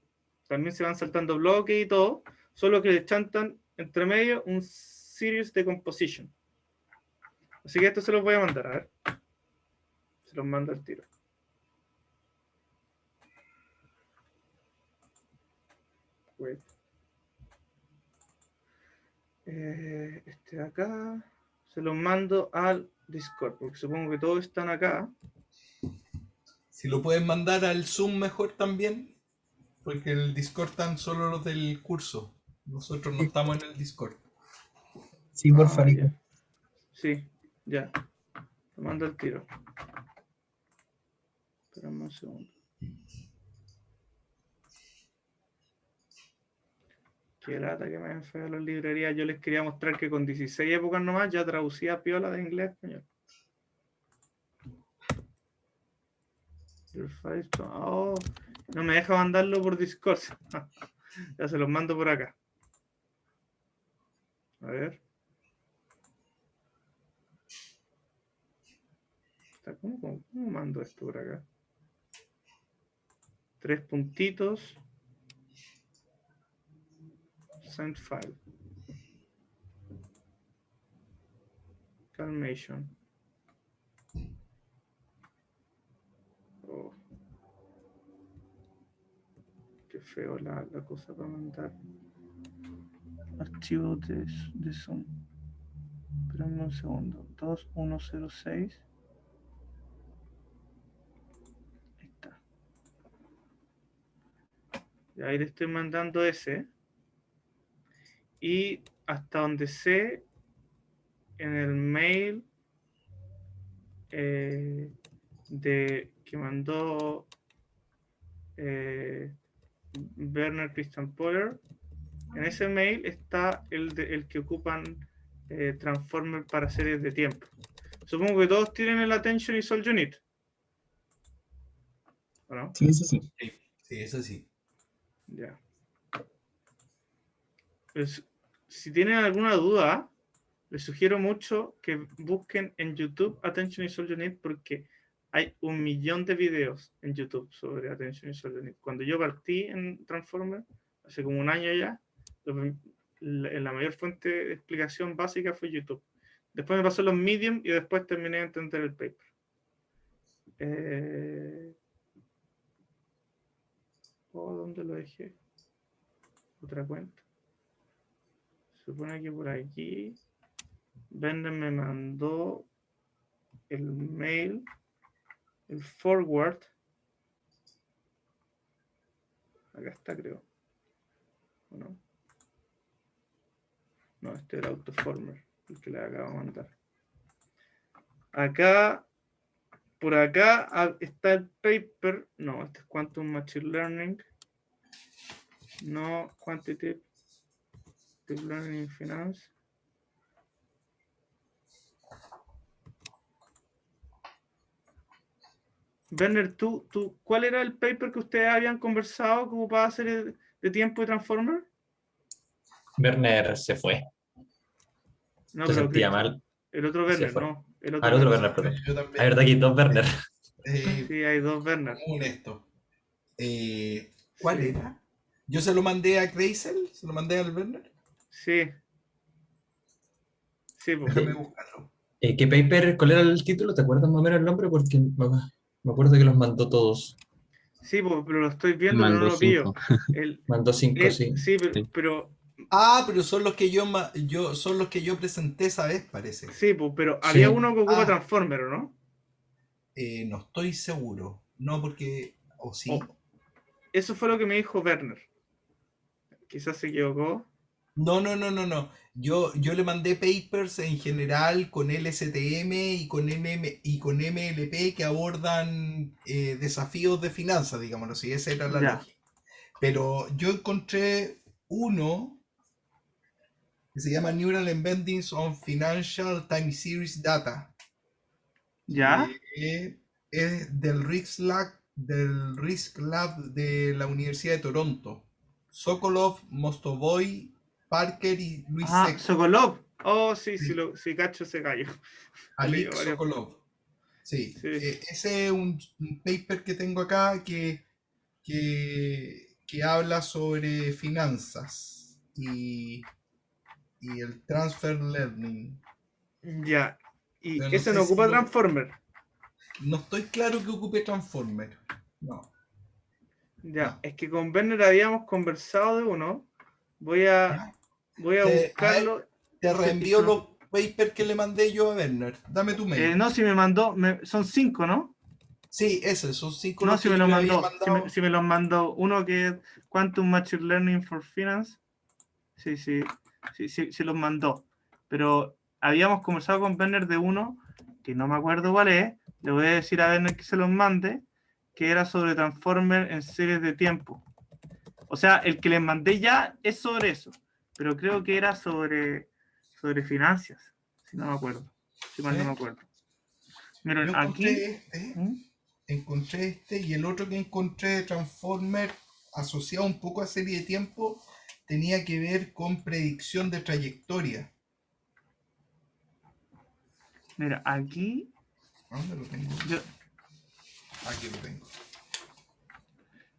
También se van saltando bloques y todo, solo que le chantan entre medio un series de composition. Así que esto se los voy a mandar, a ver. Se los mando al tiro. Wait. Este de acá se los mando al Discord, porque supongo que todos están acá. Si lo pueden mandar al Zoom mejor también, porque en el Discord están solo los del curso. Nosotros no estamos en el Discord. Sí, por favor. Ya. Sí, ya. Lo mando al tiro. Esperamos un segundo. Qué lata que me hayan fallado las librerías. Yo les quería mostrar que con 16 épocas nomás ya traducía piola de inglés a español. Oh, no me deja mandarlo por Discord. Ya se los mando por acá. A ver. ¿Cómo mando esto por acá? 3 puntitos. Send file. Calmation. Oh. Qué feo la cosa para mandar. Archivo de Zoom. Espérame un segundo. 2106. Ahí está. Y ahí le estoy mandando ese. Y hasta donde sé, en el mail que mandó Werner Christian Poller, en ese mail está el que ocupan Transformer para series de tiempo. Supongo que todos tienen el Attention y Solve Unit. ¿O no? Sí, sí, sí. Sí, eso sí. Ya. Pues, si tienen alguna duda, les sugiero mucho que busquen en YouTube Attention y Solve Unit, porque hay 1 millón de videos en YouTube sobre Attention y Solve Unit. Cuando yo partí en Transformer, hace como 1 año ya, la mayor fuente de explicación básica fue YouTube. Después me pasó los Medium y después terminé de entender el paper. ¿Dónde lo dejé? Otra cuenta. Se supone que por aquí Bender me mandó el mail, el forward. Acá está, creo. ¿O no? No, este era Autoformer, el que le acabo de mandar. Acá, por acá está el paper. No, este es Quantum Machine Learning. No, Quantitative Learning in Finance. Werner, ¿cuál era el paper que ustedes habían conversado que ocupaba hacer de tiempo de Transformer? Werner se fue. No, Se pero sentía mal. el otro Se Werner, fue. no. El Al otro Werner. Werner, perdón. Yo también. Hay verdad que hay 2 Werner. Sí, hay 2 Werner. Muy honesto. ¿Cuál Sí. era? Yo se lo mandé a Kreisel, se lo mandé al Werner. Sí. Sí, pues. Déjame buscarlo. ¿Qué paper? ¿Cuál era el título? ¿Te acuerdas más o menos el nombre? Porque me acuerdo que los mandó todos. Sí, pues, pero lo estoy viendo, pero no Mandó lo pillo. 5. Mandó 5, sí. Sí, Sí. pero Pero son los que son los que yo presenté esa vez, parece. sí, pues, pero Sí. había uno que ocupa Ah. Transformer, ¿o no? No estoy seguro. No, porque. ¿O sí? Oh. Eso fue lo que me dijo Werner. Quizás se equivocó. No. Yo le mandé papers en general con LSTM y con MLP que abordan desafíos de finanzas, digámoslo así. Esa era la Ya. lógica. Pero yo encontré uno que se llama Neural Embeddings on Financial Time Series Data. ¿Ya? Es del Risk Lab de la Universidad de Toronto. Sokolov, Mostovoy, Parker y Luis Seco. Sokolov. Oh, sí, Sí. sí, cacho ese gallo. Alik varios- Sokolov. Sí. Sí. Ese es un paper que tengo acá que habla sobre finanzas y el transfer learning. Ya. Y Pero no ese sé no si ocupa lo- Transformer. No estoy claro que ocupe Transformer. No. Ya. No. Es que con Werner habíamos conversado de uno. Voy a buscarlo. Te Sí, reenvío sí, los papers que le mandé yo a Werner. Dame tu mail. no, si me mandó, son 5, ¿no? Sí, esos son 5 No, los si que me yo lo le había mandó. mandado. Si me los mandó. Uno que es Quantum Machine Learning for Finance. Sí, los mandó. Pero habíamos conversado con Werner de uno, que no me acuerdo cuál es. Le voy a decir a Werner que se los mande, que era sobre Transformer en series de tiempo. O sea, el que les mandé ya es sobre eso. Pero creo que era sobre finanzas. Si no me acuerdo. Si mal no me acuerdo. Miren, Yo aquí. encontré este. ¿Mm? encontré este, y el otro que encontré de Transformer asociado un poco a serie de tiempo tenía que ver con predicción de trayectoria. Mira, aquí ¿Dónde lo tengo? yo, Aquí lo tengo.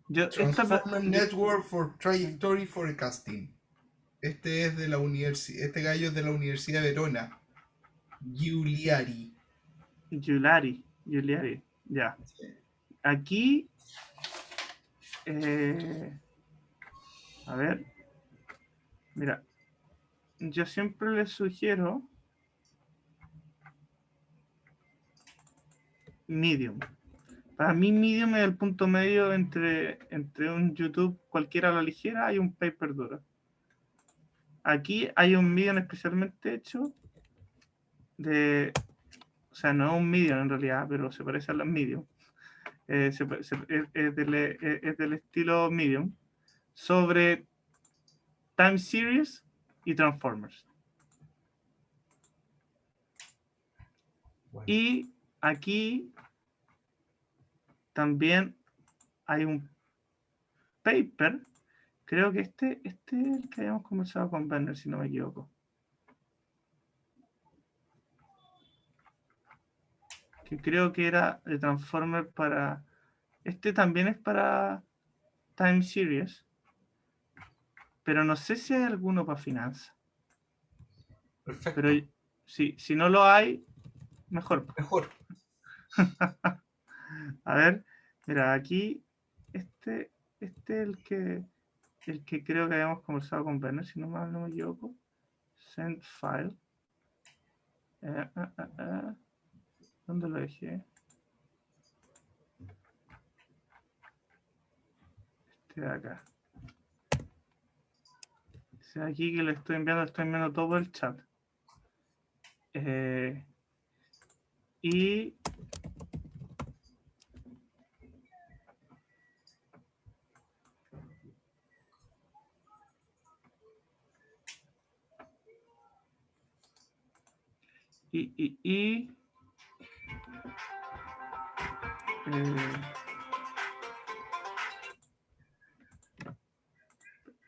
esta, Transformer Network for Trajectory Forecasting. Este es de la universidad, este gallo es de la Universidad de Verona. Giuliari. Giuliari, ya. Aquí, a ver, mira, yo siempre les sugiero Medium. Para mí Medium es el punto medio entre un YouTube cualquiera a la ligera y un paper duro. Aquí hay un Medium especialmente hecho o sea, no es un Medium en realidad, pero se parece a las Medium. Es del estilo Medium, sobre Time Series y Transformers. Bueno. Y aquí también hay un paper, creo que este es el que habíamos conversado con Werner, si no me equivoco. Que creo que era de Transformers para... Este también es para Time Series, pero no sé si hay alguno para finanzas. Perfecto. Pero si no lo hay, mejor. Mejor. A ver, mira, aquí este es el que creo que habíamos conversado con Werner, si no me equivoco. Send file. ¿Dónde lo dejé? Este de acá. Aquí que le estoy enviando todo el chat. Y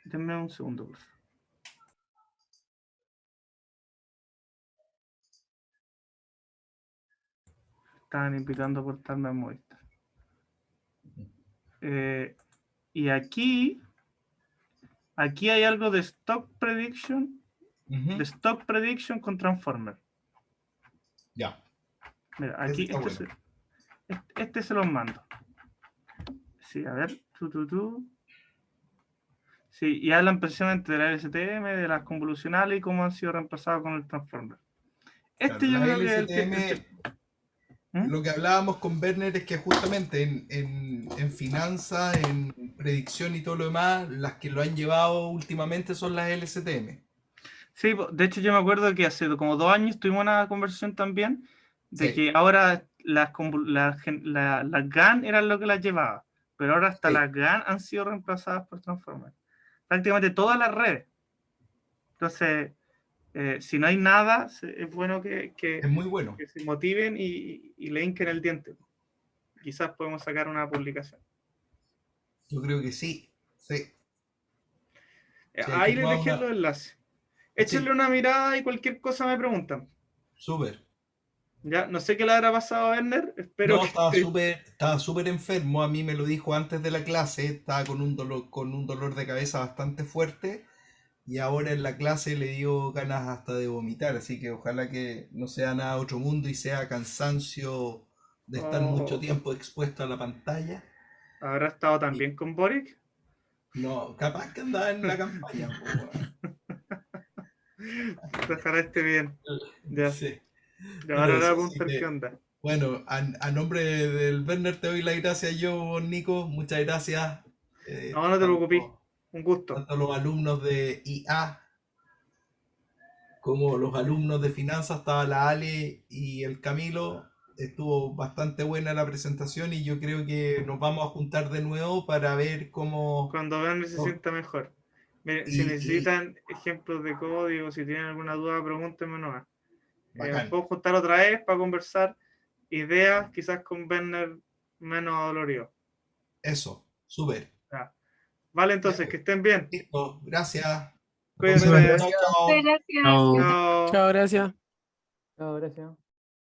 denme un segundo, por favor. Estaban invitando a portarme a Movistar. Y aquí hay algo de Stock Prediction, de Stock Prediction con Transformer. Ya. Mira, aquí este se los mando. Sí, a ver. Sí, y hablan precisamente de la LSTM, de las convolucionales y cómo han sido reemplazadas con el Transformer. Claro, Yo la creo que es LSTM, lo que hablábamos con Werner es que justamente en finanzas, en predicción y todo lo demás, las que lo han llevado últimamente son las LSTM. Sí, de hecho yo me acuerdo que hace como 2 años tuvimos una conversación también de Sí. que ahora las GAN eran lo que las llevaba, pero ahora hasta Sí. las GAN han sido reemplazadas por Transformers. Prácticamente todas las redes. Entonces, si no hay nada, es bueno que Es muy bueno. se motiven y le hinquen el diente. Quizás podemos sacar una publicación. Yo creo que sí. Sí. Ahí les dejé los enlaces. Échenle una mirada y cualquier cosa me preguntan. Súper. Ya, no sé qué le habrá pasado a Werner. Espero No, que estaba súper enfermo. A mí me lo dijo antes de la clase. Estaba con un dolor de cabeza bastante fuerte. Y ahora en la clase le dio ganas hasta de vomitar. Así que ojalá que no sea nada otro mundo y sea cansancio de estar mucho tiempo expuesto a la pantalla. ¿Habrá estado también con Boric? No, capaz que andaba en la campaña. Ojalá esté bien. Ya. Sí. Y ahora le voy a Eso, preguntar qué onda. bueno, a nombre del Werner te doy las gracias yo, Nico. Muchas gracias. No, no te preocupes. Un gusto. Tanto los alumnos de IA como los alumnos de finanzas, estaba la Ale y el Camilo. Estuvo bastante buena la presentación y yo creo que nos vamos a juntar de nuevo para ver cómo... Cuando Werner se sienta mejor. Miren, si necesitan ejemplos de código, si tienen alguna duda, pregúntenme nomás. Nos Bacán. podemos juntar otra vez para conversar ideas, quizás con Werner menos dolorido. Eso, súper. Vale, entonces, que estén bien. Listo, gracias. Cuídense. Muchas Chao, chao. Muchas gracias. Chao. Chao, gracias. Chao, gracias.